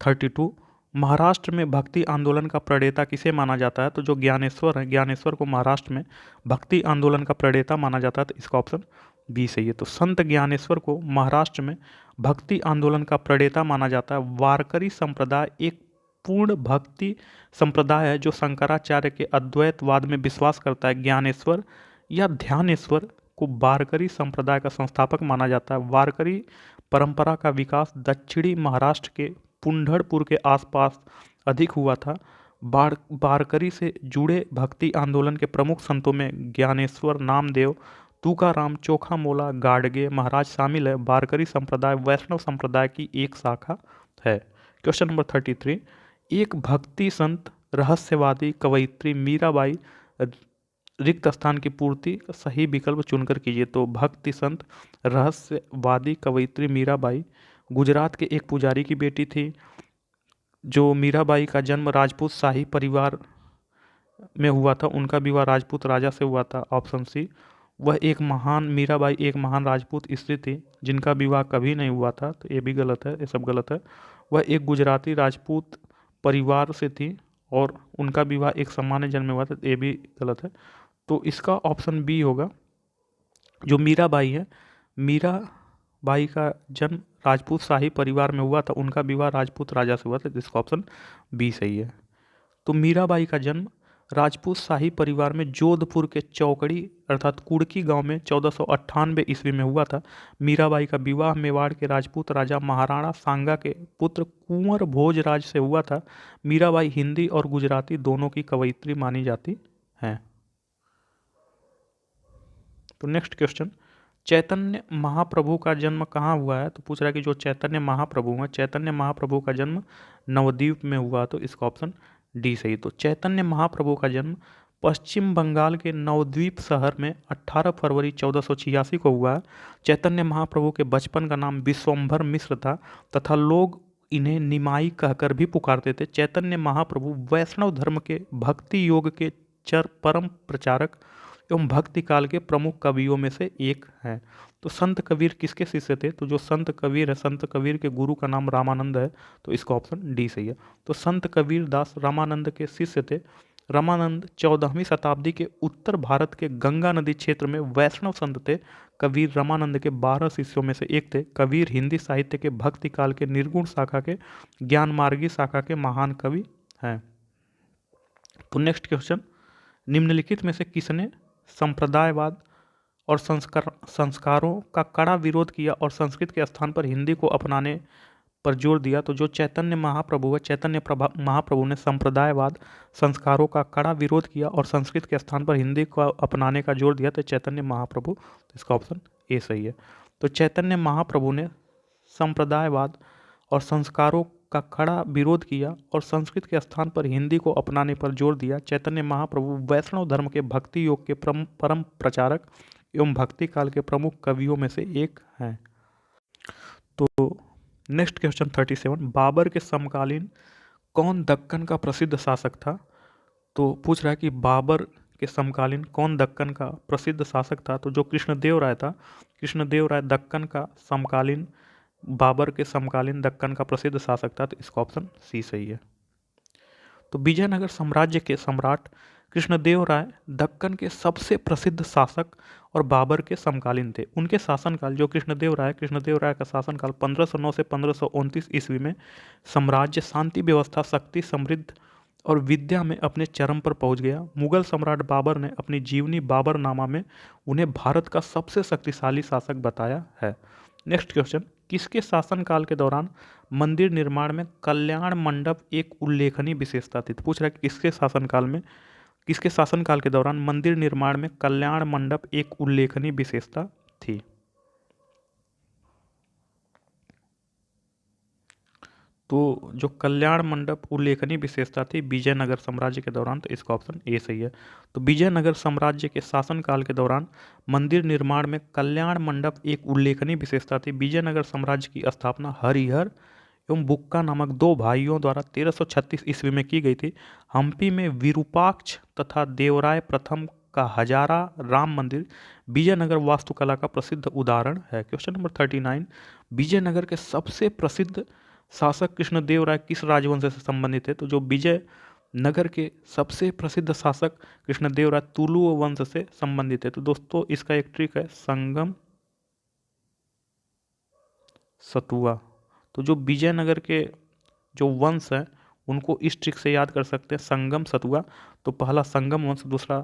A: 32, महाराष्ट्र में भक्ति आंदोलन का प्रणेता किसे माना जाता है? तो जो ज्ञानेश्वर है, ज्ञानेश्वर को महाराष्ट्र में भक्ति आंदोलन का प्रणेता माना जाता है। तो इसका ऑप्शन बी सही है। तो संत ज्ञानेश्वर को महाराष्ट्र में भक्ति आंदोलन का प्रणेता माना जाता है। वारकरी संप्रदाय एक पूर्ण भक्ति संप्रदाय है जो शंकराचार्य के अद्वैतवाद में विश्वास करता है। ज्ञानेश्वर या ध्यानेश्वर को वारकरी संप्रदाय का संस्थापक माना जाता है। वारकरी परंपरा का विकास दक्षिणी महाराष्ट्र के पुंढरपुर के आसपास अधिक हुआ था। वारकरी से जुड़े भक्ति आंदोलन के प्रमुख संतों में ज्ञानेश्वर, नामदेव, तुकाराम, चोखामोला, गाडगे महाराज शामिल है। वारकरी संप्रदाय वैष्णव संप्रदाय की एक शाखा है। क्वेश्चन नंबर 33, एक भक्ति संत, रहस्यवादी, कवयित्री मीराबाई रिक्त स्थान की पूर्ति सही विकल्प चुनकर कीजिए। तो भक्ति संत, रहस्यवादी, कवयित्री मीराबाई गुजरात के एक पुजारी की बेटी थी। जो मीराबाई का जन्म राजपूत शाही परिवार में हुआ था, उनका विवाह राजपूत राजा से हुआ था। Option C. मीराबाई एक महान राजपूत स्त्री थी जिनका विवाह कभी नहीं हुआ था। तो ये भी गलत है, ये सब गलत है। वह एक गुजराती राजपूत परिवार से थी और उनका विवाह एक सामान्य जन्म में हुआ था। ये भी गलत है। तो इसका ऑप्शन बी होगा। जो मीराबाई है, मीराबाई का जन्म राजपूत शाही परिवार में हुआ था, उनका विवाह राजपूत राजा से हुआ था। इसका ऑप्शन बी सही है। तो मीराबाई का जन्म राजपूत शाही परिवार में जोधपुर के चौकड़ी अर्थात कुड़की गांव में 1498 ईस्वी में हुआ था। मीराबाई का विवाह मेवाड़ के राजपूत राजा महाराणा सांगा के पुत्र कुंवर भोजराज से हुआ था। मीराबाई हिंदी और गुजराती दोनों की कवयित्री मानी जाती हैं। तो नेक्स्ट क्वेश्चन, चैतन्य महाप्रभु का जन्म कहाँ हुआ है? तो पूछ रहा है कि जो चैतन्य महाप्रभु हैं, चैतन्य महाप्रभु का जन्म नवद्वीप में हुआ। तो इसका ऑप्शन डी सही। तो चैतन्य महाप्रभु का जन्म पश्चिम बंगाल के नवद्वीप शहर में 18 फरवरी 1486 को हुआ है। चैतन्य महाप्रभु के बचपन का नाम विश्वम्भर मिश्र था तथा लोग इन्हें निमाई कहकर भी पुकारते थे। चैतन्य महाप्रभु वैष्णव धर्म के भक्ति योग के परम प्रचारक एवं भक्ति काल के प्रमुख कवियों में से एक हैं। तो संत कबीर किसके शिष्य थे? तो जो संत कबीर है, संत कबीर के गुरु का नाम रामानंद है। तो इसका ऑप्शन डी सही है। तो संत कबीर दास रामानंद के शिष्य थे। रामानंद 14वीं शताब्दी के उत्तर भारत के गंगा नदी क्षेत्र में वैष्णव संत थे। कबीर रामानंद के 12 शिष्यों में से एक थे। कबीर हिंदी साहित्य के भक्ति काल के निर्गुण शाखा के, ज्ञान मार्गी शाखा के महान कवि हैं। तो नेक्स्ट क्वेश्चन, निम्नलिखित में से किसने संप्रदायवाद और संस्कारों का कड़ा विरोध किया और संस्कृत के स्थान पर हिंदी को अपनाने पर जोर दिया? तो जो चैतन्य महाप्रभु है, चैतन्य महाप्रभु ने संप्रदायवाद, संस्कारों का कड़ा विरोध किया और संस्कृत के स्थान पर हिंदी को अपनाने का जोर दिया। तो चैतन्य महाप्रभु। तो इसका ऑप्शन ए सही है। तो चैतन्य महाप्रभु ने संप्रदायवाद और संस्कारों का कड़ा विरोध किया और संस्कृत के स्थान पर हिंदी को अपनाने पर जोर दिया। चैतन्य महाप्रभु वैष्णव धर्म के भक्ति योग के परम प्रचारक एवं भक्ति काल के प्रमुख कवियों में से एक हैं। तो नेक्स्ट क्वेश्चन 37, बाबर के समकालीन कौन दक्कन का प्रसिद्ध शासक था? तो पूछ रहा है कि बाबर के समकालीन कौन दक्कन का प्रसिद्ध शासक था? तो जो कृष्णदेव राय था, कृष्णदेव राय दक्कन का समकालीन, बाबर के समकालीन दक्कन का प्रसिद्ध शासक था। तो इसका ऑप्शन सी सही है। तो विजयनगर साम्राज्य के सम्राट कृष्णदेव राय दक्कन के सबसे प्रसिद्ध शासक और बाबर के समकालीन थे। उनके शासनकाल, जो कृष्णदेव राय का शासनकाल 1509 से 1529 ईस्वी में साम्राज्य शांति व्यवस्था, शक्ति, समृद्ध और विद्या में अपने चरम पर पहुंच गया। मुगल सम्राट बाबर ने अपनी जीवनी बाबरनामा में उन्हें भारत का सबसे शक्तिशाली शासक बताया है। नेक्स्ट क्वेश्चन, किसके शासनकाल के दौरान मंदिर निर्माण में कल्याण मंडप एक उल्लेखनीय विशेषता थी? तो पूछ रहा है कि किसके शासनकाल के दौरान मंदिर निर्माण में कल्याण मंडप एक उल्लेखनीय विशेषता थी? तो जो कल्याण मंडप उल्लेखनीय विशेषता थी विजयनगर साम्राज्य के दौरान, तो इसका ऑप्शन ए सही है। तो विजयनगर साम्राज्य के शासनकाल के दौरान मंदिर निर्माण में कल्याण मंडप एक उल्लेखनीय विशेषता थी। विजयनगर साम्राज्य की स्थापना हरिहर एवं बुक्का नामक दो भाइयों द्वारा 1336 ईस्वी में की गई थी। हम्पी में विरूपाक्ष तथा देवराय प्रथम का हजारा राम मंदिर विजयनगर वास्तुकला का प्रसिद्ध उदाहरण है। क्वेश्चन नंबर 39, विजयनगर के सबसे प्रसिद्ध शासक कृष्णदेव राय किस राजवंश से संबंधित है? तो जो विजय नगर के सबसे प्रसिद्ध शासक कृष्णदेव राय तुलु वंश से संबंधित है। तो दोस्तों इसका एक ट्रिक है संगम सतुआ। तो जो विजयनगर के जो वंश हैं उनको इस ट्रिक से याद कर सकते हैं, संगम सतुआ। तो पहला संगम वंश, दूसरा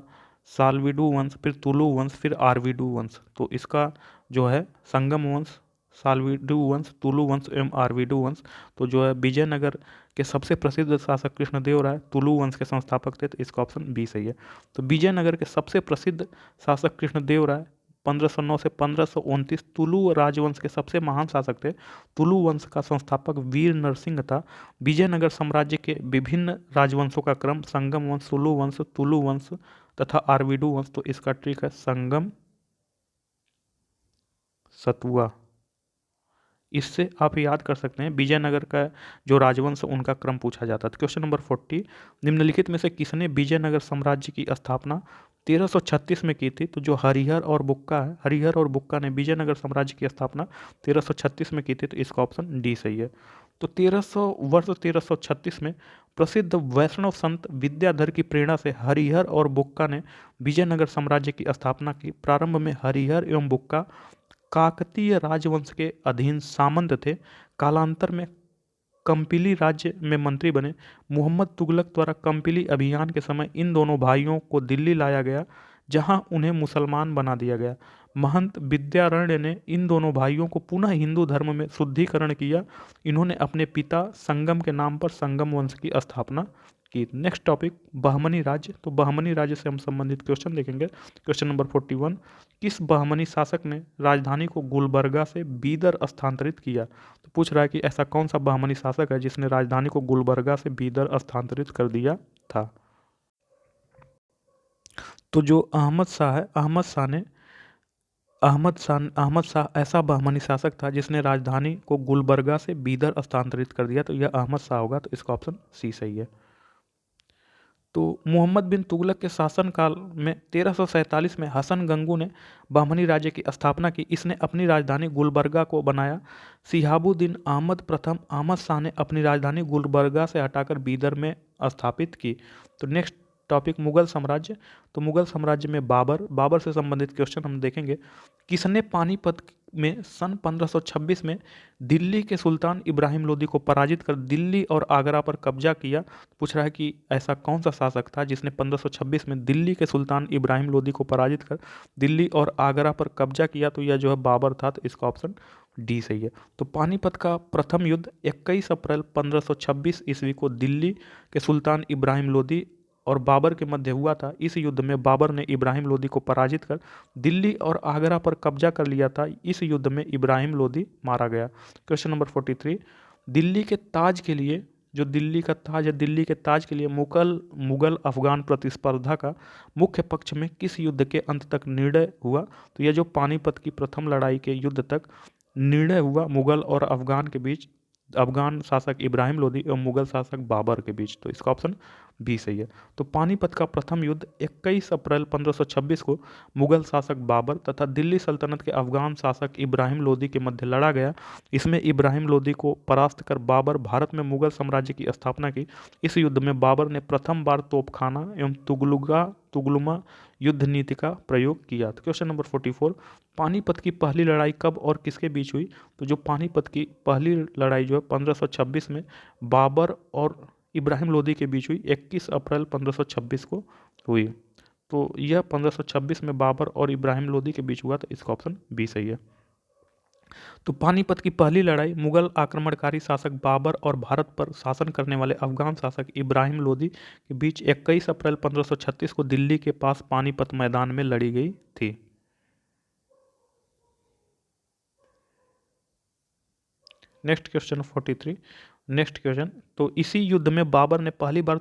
A: साल्विडू वंश, फिर तुलु वंश, फिर आर्विडू वंश। तो इसका जो है संगम वंश, साल्विडू वंश, तुलु वंश एवं आर्विडू वंश। तो जो है विजयनगर के सबसे प्रसिद्ध शासक कृष्णदेव राय तुलु वंश के संस्थापक थे। तो इसका ऑप्शन बी सही है। तो विजयनगर के सबसे प्रसिद्ध शासक कृष्णदेव राय 1509 से 1529 तुलु राजवंश के सबसे महान शासक थे। तुलु वंश का संस्थापक वीर नरसिंह था। विजयनगर साम्राज्य के विभिन्न राजवंशों का क्रम संगम वंश, तुलु वंश तथा आर्विडू वंश। तो इसका ट्रिक है संगम सतुआ। इससे आप याद कर सकते हैं विजयनगर का जो राजवंश उनका क्रम पूछा जाता था। क्वेश्चन नंबर 40, निम्नलिखित में से किसने विजयनगर साम्राज्य की स्थापना 1336 में की थी? तो जो हरिहर और बुक्का ने विजयनगर साम्राज्य की स्थापना 1336 में की थी। तो इसका ऑप्शन डी सही है। तो 1336 में प्रसिद्ध वैष्णव संत विद्याधर की प्रेरणा से हरिहर और बुक्का ने विजयनगर साम्राज्य की स्थापना की। प्रारंभ में हरिहर एवं बुक्का काकतीय राजवंश के अधीन सामंत थे। कालांतर में कंपिली राज्य में मंत्री बने। मोहम्मद तुगलक द्वारा कंपिली अभियान के समय इन दोनों भाइयों को दिल्ली लाया गया, जहां उन्हें मुसलमान बना दिया गया। महंत विद्यारण्य ने इन दोनों भाइयों को पुनः हिंदू धर्म में शुद्धिकरण किया। इन्होंने अपने पिता संगम के नाम पर संगम वंश की स्थापना की। नेक्स्ट टॉपिक बहमनी राज्य। तो बहमनी राज्य से हम संबंधित क्वेश्चन देखेंगे। क्वेश्चन नंबर 41, किस बहमनी शासक ने राजधानी को गुलबर्गा से बीदर स्थानांतरित किया? तो पूछ रहा है कि ऐसा कौन सा बहमनी शासक है जिसने राजधानी को गुलबर्गा से बीदर स्थानांतरित कर दिया था? तो जो अहमद शाह है, अहमद शाह ऐसा बहमनी शासक था जिसने राजधानी को गुलबर्गा से बीदर स्थानांतरित कर दिया। तो यह अहमद शाह होगा। तो इसका ऑप्शन सी सही है। तो मोहम्मद बिन तुगलक के शासनकाल में 1347 में हसन गंगू ने बहमनी राज्य की स्थापना की। इसने अपनी राजधानी गुलबर्गा को बनाया। सिहाबुद्दीन अहमद प्रथम अहमद शाह ने अपनी राजधानी गुलबर्गा से हटाकर बीदर में स्थापित की। तो नेक्स्ट टॉपिक मुगल साम्राज्य। तो मुगल साम्राज्य में बाबर से संबंधित क्वेश्चन हम देखेंगे। किसने पानीपत में सन 1526 में दिल्ली के सुल्तान इब्राहिम लोदी को पराजित कर दिल्ली और आगरा पर कब्जा किया? पूछ रहा है कि ऐसा कौन सा शासक था जिसने 1526 में दिल्ली के सुल्तान इब्राहिम लोदी को पराजित कर दिल्ली और आगरा पर कब्जा किया? तो यह जो है बाबर था। तो इसका ऑप्शन डी सही है। तो पानीपत का प्रथम युद्ध 21 अप्रैल 1526 ईस्वी को दिल्ली के सुल्तान इब्राहिम लोदी और बाबर के मध्य हुआ था। इस युद्ध में बाबर ने इब्राहिम लोदी को पराजित कर दिल्ली और आगरा पर कब्जा कर लिया था। इस युद्ध में इब्राहिम लोदी मारा गया। क्वेश्चन नंबर 43, दिल्ली के ताज के लिए, जो दिल्ली का ताज है, दिल्ली के ताज के लिए मुगल अफगान प्रतिस्पर्धा का मुख्य पक्ष में किस युद्ध के अंत तक निर्णय हुआ? तो यह जो पानीपत की प्रथम लड़ाई के युद्ध तक निर्णय हुआ मुगल और अफगान के बीच, अफगान शासक इब्राहिम लोदी एवं मुगल शासक बाबर के बीच। तो इसका ऑप्शन बी सही है। तो पानीपत का प्रथम युद्ध 21 अप्रैल 1526 को मुगल शासक बाबर तथा दिल्ली सल्तनत के अफगान शासक इब्राहिम लोदी के मध्य लड़ा गया। इसमें इब्राहिम लोदी को परास्त कर बाबर भारत में मुगल साम्राज्य की स्थापना की। इस युद्ध में बाबर ने प्रथम बार तोपखाना एवं तुगलुमा युद्ध नीति का प्रयोग किया। तो क्वेश्चन नंबर 44, पानीपत की पहली लड़ाई कब और किसके बीच हुई? तो जो पानीपत की पहली लड़ाई जो है 1526 में बाबर और इब्राहिम लोदी के बीच हुई, 21 अप्रैल 1526 को हुई। तो यह 1526 में बाबर और इब्राहिम लोदी के बीच हुआ। तो इसका ऑप्शन बी सही है। तो पानीपत की पहली लड़ाई मुगल आक्रमणकारी शासक बाबर और भारत पर शासन करने वाले अफगान शासक इब्राहिम लोदी के बीच 21 अप्रैल 1536 को दिल्ली के पास पानीपत मैदान में लड़ी गई थी। Next question 43। नेक्स्ट क्वेश्चन, तो इसी युद्ध में बाबर ने पहली बार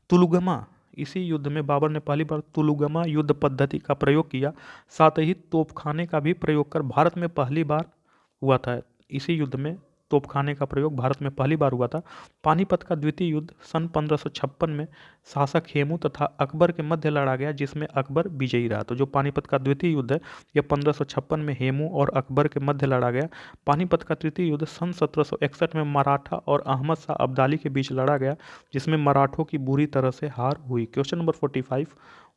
A: तुलुगमा इसी युद्ध में बाबर ने पहली बार तुलुगमा युद्ध पद्धति का प्रयोग किया। साथ ही तोपखाने का भी प्रयोग कर भारत में पहली बार हुआ था। इसी युद्ध में तोपखाने का प्रयोग भारत में पहली बार हुआ था। पानीपत का द्वितीय युद्ध सन 1556 में शासक हेमू तथा अकबर के मध्य लड़ा गया, जिसमें अकबर विजयी रहा। तो जो पानीपत का द्वितीय युद्ध है यह 1556 में हेमू और अकबर के मध्य लड़ा गया। पानीपत का तृतीय युद्ध सन 1761 में मराठा और अहमद शाह अब्दाली के बीच लड़ा गया, जिसमें मराठों की बुरी तरह से हार हुई। क्वेश्चन नंबर 45,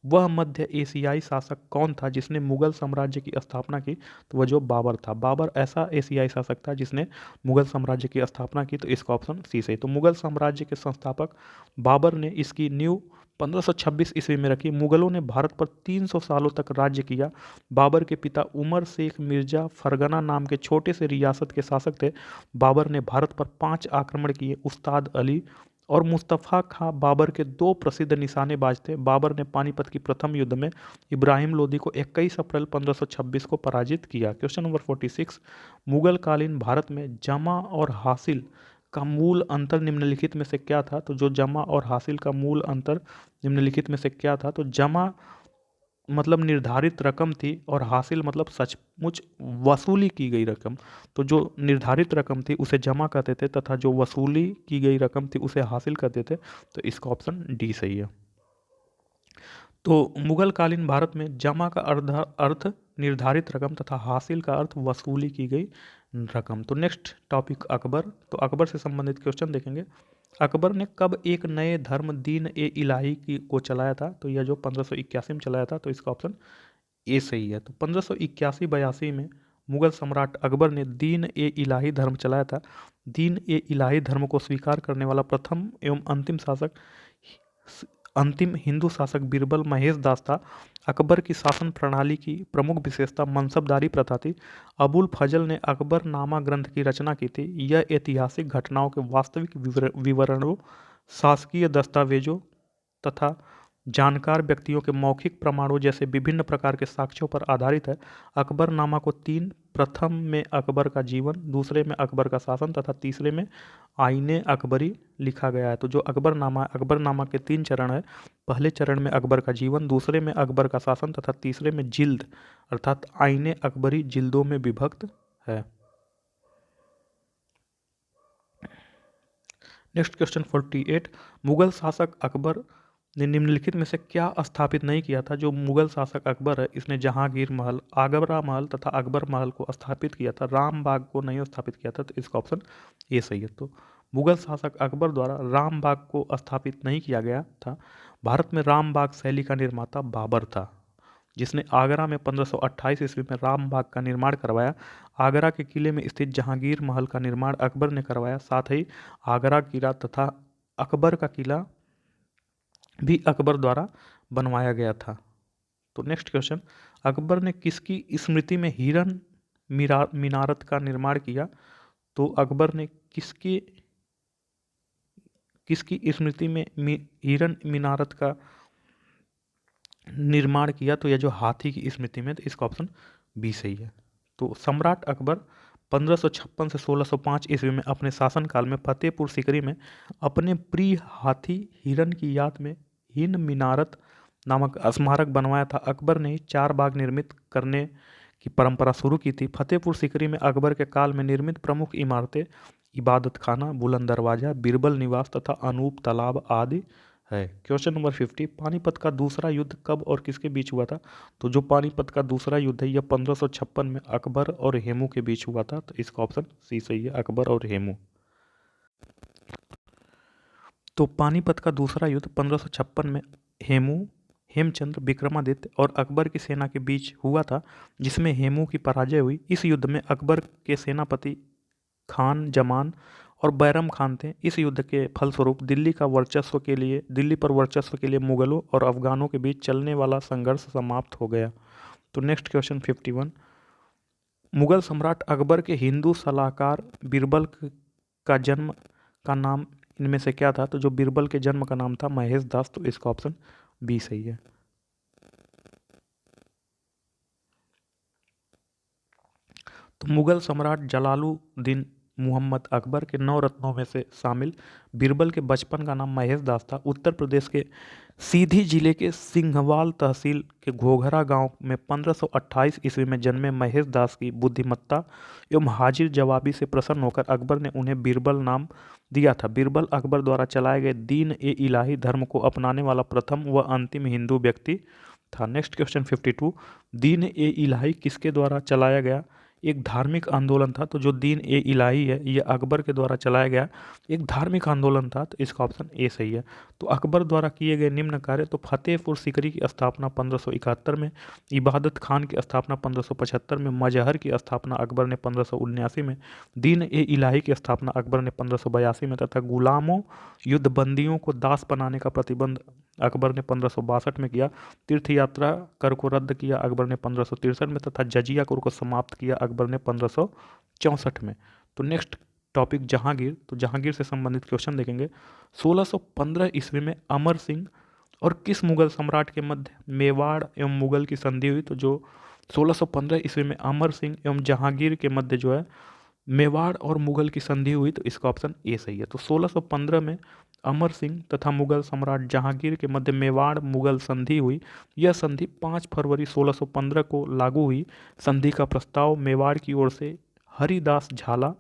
A: वह मध्य एशियाई शासक कौन था जिसने मुगल साम्राज्य की स्थापना की? तो वह जो बाबर था। बाबर ऐसा एशियाई शासक था जिसने मुगल साम्राज्य की स्थापना की। तो इसका ऑप्शन सी सही। तो मुगल साम्राज्य के संस्थापक बाबर ने इसकी नींव 1526 ईस्वी में रखी। मुगलों ने भारत पर 300 सालों तक राज्य किया। बाबर के पिता उमर शेख मिर्जा फरगना नाम के छोटे से रियासत के शासक थे। बाबर ने भारत पर 5 आक्रमण किए। उस्ताद अली और मुस्तफ़ा खां बाबर के 2 प्रसिद्ध निशानेबाज थे। बाबर ने पानीपत की प्रथम युद्ध में इब्राहिम लोदी को 21 अप्रैल 1526 को पराजित किया। क्वेश्चन नंबर 46, मुगल कालीन भारत में जमा और हासिल का मूल अंतर निम्नलिखित में से क्या था? तो जो जमा और हासिल का मूल अंतर निम्नलिखित में से क्या था? तो जमा मतलब निर्धारित रकम थी और हासिल मतलब सचमुच वसूली की गई रकम। तो जो निर्धारित रकम थी उसे जमा कहते थे तथा जो वसूली की गई रकम थी उसे हासिल कहते थे। तो इसका ऑप्शन डी सही है। तो मुगल कालीन भारत में जमा का अर्थ निर्धारित रकम तथा हासिल का अर्थ वसूली की गई रकम। तो नेक्स्ट टॉपिक अकबर। तो अकबर से संबंधित क्वेश्चन देखेंगे। अकबर ने कब एक नए धर्म दीन ए इलाही को चलाया था? तो यह जो 1581 में चलाया था। तो इसका ऑप्शन ए सही है। तो 1581-82 में मुगल सम्राट अकबर ने दीन ए इलाही धर्म चलाया था। दीन ए इलाही धर्म को स्वीकार करने वाला प्रथम एवं अंतिम हिंदू शासक बीरबल महेश दास था। अकबर की शासन प्रणाली की प्रमुख विशेषता मनसबदारी प्रथा थी। अबुल फजल ने अकबर नामा ग्रंथ की रचना की थी। यह ऐतिहासिक घटनाओं के वास्तविक विवरणों, शासकीय दस्तावेजों तथा जानकार व्यक्तियों के मौखिक प्रमाणों जैसे विभिन्न प्रकार के साक्ष्यों पर आधारित है। अकबरनामा को 3, प्रथम में अकबर का जीवन, दूसरे में अकबर का शासन तथा तीसरे में आईने अकबरी लिखा गया है। तो जो अकबरनामा के 3 चरण है। पहले चरण में अकबर का जीवन, दूसरे में अकबर का शासन तथा तीसरे में जिल्द अर्थात आईने अकबरी जिल्दों में विभक्त है। नेक्स्ट क्वेश्चन 48, मुगल शासक अकबर ने निम्नलिखित में से क्या स्थापित नहीं किया था? जो मुगल शासक अकबर है इसने जहांगीर महल, आगरा महल तथा अकबर महल को स्थापित किया था। राम बाग को नहीं स्थापित किया था। तो इसका ऑप्शन ए सही है। तो मुगल शासक अकबर द्वारा राम बाग को स्थापित नहीं किया गया था। भारत में राम बाग शैली का निर्माता बाबर था, जिसने आगरा में 1528 ईस्वी में राम बाग का निर्माण करवाया। आगरा के किले में स्थित जहांगीर महल का निर्माण अकबर ने करवाया। साथ ही आगरा किला तथा अकबर का किला भी अकबर द्वारा बनवाया गया था। तो नेक्स्ट क्वेश्चन, अकबर ने किसकी स्मृति में हिरन मीनारत का निर्माण किया? तो अकबर ने किसकी स्मृति में हिरन मीनारत का निर्माण किया? तो यह जो हाथी की स्मृति में। तो इसका ऑप्शन बी सही है। तो सम्राट अकबर 1556 से 1605 ईस्वी में अपने शासनकाल में फतेहपुर सीकरी में अपने प्रिय हाथी हिरन की याद में हिन मीनारत नामक स्मारक बनवाया था। अकबर ने 4 बाग निर्मित करने की परंपरा शुरू की थी। फतेहपुर सीकरी में अकबर के काल में निर्मित प्रमुख इमारतें इबादत खाना, बुलंद दरवाजा, बीरबल निवास तथा अनूप तालाब आदि है। क्वेश्चन नंबर 50, पानीपत का दूसरा युद्ध कब और किसके बीच हुआ था? तो जो पानीपत का दूसरा युद्ध है यह 1556 में अकबर और हेमू के बीच हुआ था। तो इसका ऑप्शन सी सही है, अकबर और हेमू। तो पानीपत का दूसरा युद्ध 1556 में हेमचंद्र, विक्रमादित्य और अकबर की सेना के बीच हुआ था, जिसमें हेमू की पराजय हुई। इस युद्ध में अकबर के सेनापति खान जमान और बैरम खान थे। इस युद्ध के फलस्वरूप दिल्ली पर वर्चस्व के लिए मुगलों और अफगानों के बीच चलने वाला संघर्ष समाप्त हो गया। तो नेक्स्ट क्वेश्चन 51, मुगल सम्राट अकबर के हिंदू सलाहकार बीरबल का जन्म का नाम इनमें से क्या था? तो जो बीरबल के जन्म का नाम था महेश दास। तो इसका ऑप्शन बी सही है। तो मुगल सम्राट जलालुद्दीन मुहम्मद अकबर के 9 रत्नों में से शामिल बीरबल के बचपन का नाम महेश दास था। उत्तर प्रदेश के सीधी जिले के सिंघवाल तहसील के घोघरा गांव में 1528 ईस्वी में जन्मे महेश दास की बुद्धिमत्ता एवं हाजिर जवाबी से प्रसन्न होकर अकबर ने उन्हें बीरबल नाम दिया था। बीरबल अकबर द्वारा चलाए गए दीन ए इलाही धर्म को अपनाने वाला प्रथम व अंतिम हिंदू व्यक्ति था। नेक्स्ट क्वेश्चन 52, दीन ए इलाही किसके द्वारा चलाया गया एक धार्मिक आंदोलन था? तो जो दीन ए इलाही है यह अकबर के द्वारा चलाया गया एक धार्मिक आंदोलन था। तो इसका ऑप्शन ए सही है। तो अकबर द्वारा किए गए निम्न कार्य, तो फतेहपुर सीकरी की स्थापना 1571 में, इबादत खान की स्थापना 1575 में, मजहर की स्थापना अकबर ने 1579 में, दीन ए इलाही की स्थापना अकबर ने 1582 में तथा गुलामों युद्धबंदियों को दास बनाने का प्रतिबंध अकबर ने 1562 में किया। तीर्थ यात्रा कर को रद्द किया अकबर ने 1563 में तथा जजिया कर को समाप्त किया अकबर ने 1564 में। तो नेक्स्ट टॉपिक जहांगीर। तो जहांगीर से संबंधित क्वेश्चन देखेंगे। 1615 ईस्वी में अमर सिंह और किस मुगल सम्राट के मध्य मेवाड़ एवं मुगल की संधि हुई? तो जो 1615 ईस्वी में अमर सिंह एवं जहांगीर के मध्य जो है मेवाड़ और मुगल की संधि हुई। तो इसका ऑप्शन ए सही है। तो 1615 में अमर सिंह तथा मुगल सम्राट जहांगीर के मध्य मेवाड़ मुगल संधि हुई। यह संधि 5 फरवरी 1615 को लागू हुई। संधि का प्रस्ताव मेवाड़ की ओर से हरिदास झाला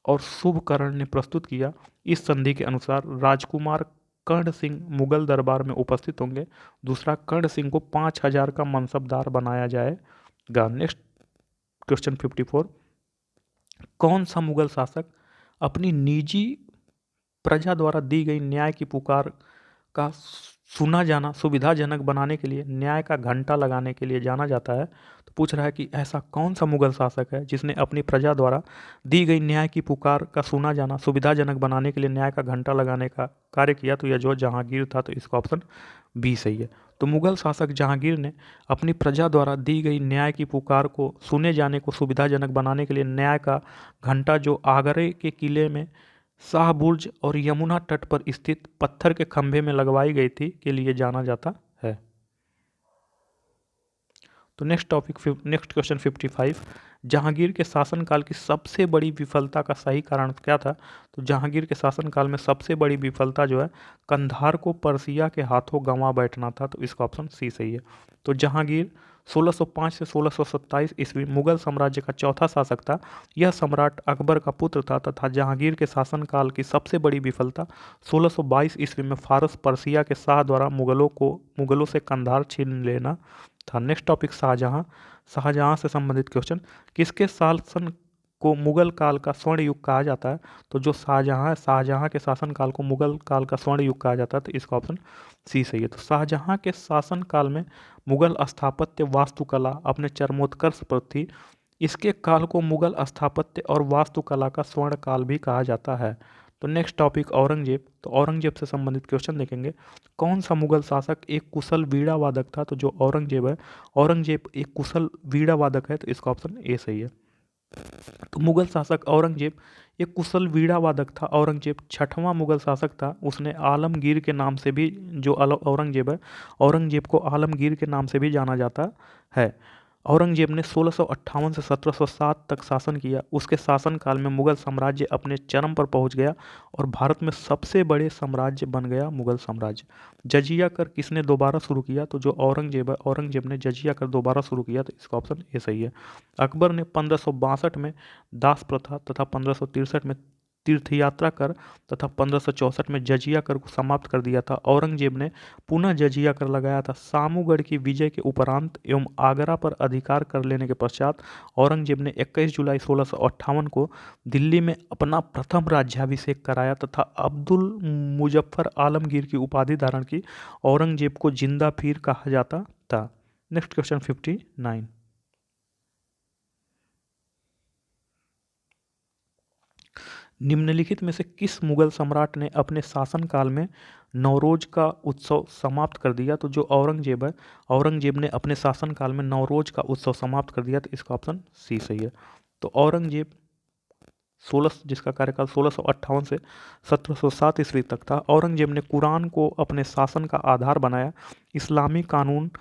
A: और शुभकर्ण ने प्रस्तुत किया। इस संधि के अनुसार राजकुमार कर्ण सिंह मुगल दरबार में उपस्थित होंगे। दूसरा, कर्ण सिंह को 5000 का मनसबदार बनाया जाएगा। नेक्स्ट क्वेश्चन 54, कौन सा मुगल शासक अपनी निजी प्रजा द्वारा दी गई न्याय की पुकार का सुना जाना सुविधाजनक बनाने के लिए न्याय का घंटा लगाने के लिए जाना जाता है? तो पूछ रहा है कि ऐसा कौन सा मुगल शासक है जिसने अपनी प्रजा द्वारा दी गई न्याय की पुकार का सुना जाना सुविधाजनक बनाने के लिए न्याय का घंटा लगाने का कार्य किया? तो यह जो जहांगीर था। तो इसका ऑप्शन बी सही है। तो मुगल शासक जहांगीर ने अपनी प्रजा द्वारा दी गई न्याय की पुकार को सुने जाने को सुविधाजनक बनाने के लिए न्याय का घंटा जो आगरे के किले में शाह बुर्ज और यमुना तट पर स्थित पत्थर के खंभे में लगवाई गई थी के लिए जाना जाता है। तो नेक्स्ट क्वेश्चन 55, जहांगीर के शासनकाल की सबसे बड़ी विफलता का सही कारण क्या था? तो जहांगीर के शासनकाल में सबसे बड़ी विफलता जो है कंधार को पर्सिया के हाथों गंवा बैठना था। तो इसका ऑप्शन सी सही है। तो जहांगीर 1605 से 1627 ईस्वी मुगल साम्राज्य का चौथा शासक था। यह सम्राट अकबर का पुत्र था तथा जहांगीर के शासनकाल की सबसे बड़ी विफलता 1622 ईस्वी में फारस पर्सिया के शाह द्वारा मुगलों से कंधार छीन लेना था। नेक्स्ट टॉपिक शाहजहां से संबंधित क्वेश्चन, किसके शासन को मुगल काल का स्वर्ण युग कहा जाता है? तो जो शाहजहां के शासन काल को मुगल काल का स्वर्ण युग कहा जाता है। तो इसका ऑप्शन सी सही है। तो शाहजहां के शासन काल में मुगल स्थापत्य वास्तुकला अपने चरमोत्कर्ष पर थी। इसके काल को मुगल स्थापत्य और वास्तुकला का स्वर्ण काल भी कहा जाता है। तो नेक्स्ट टॉपिक औरंगजेब। तो औरंगजेब से संबंधित क्वेश्चन देखेंगे। कौन सा मुगल शासक एक कुशल वीणा वादक था? तो जो औरंगजेब है, औरंगजेब एक कुशल वीणा वादक है। तो इसका ऑप्शन ए सही है। तो मुगल शासक औरंगजेब एक कुशल वीणा वादक था। औरंगजेब 6वां मुगल शासक था। उसने आलमगीर के नाम से भी औरंगजेब है, औरंगजेब को आलमगीर के नाम से भी जाना जाता है। औरंगजेब ने 1658 से 1707 तक शासन किया। उसके शासनकाल में मुगल साम्राज्य अपने चरम पर पहुंच गया और भारत में सबसे बड़े साम्राज्य बन गया मुगल साम्राज्य। जजिया कर किसने दोबारा शुरू किया? तो जो औरंगजेब है, औरंगजेब ने जजिया कर दोबारा शुरू किया, तो इसका ऑप्शन ए सही है। अकबर ने 1562 में दास प्रथा तथा 1563 में तीर्थ यात्रा कर तथा 1564 में जजिया कर को समाप्त कर दिया था। औरंगजेब ने पुनः जजिया कर लगाया था। सामूगढ़ की विजय के उपरांत एवं आगरा पर अधिकार कर लेने के पश्चात औरंगजेब ने 21 जुलाई 1658 को दिल्ली में अपना प्रथम राज्याभिषेक कराया तथा अब्दुल मुजफ्फर आलमगीर की उपाधि धारण की। औरंगजेब को जिंदा पीर कहा जाता था। Next question 59। निम्नलिखित में से किस मुगल सम्राट ने अपने शासनकाल में नवरोज का उत्सव समाप्त कर दिया? तो जो औरंगजेब है, औरंगजेब ने अपने शासनकाल में नवरोज का उत्सव समाप्त कर दिया, तो इसका ऑप्शन सी सही है। तो औरंगजेब 16 जिसका कार्यकाल 1658 से 1707 ईस्वी तक था। औरंगजेब ने कुरान को अपने शासन का आधार बनाया। इस्लामी कानून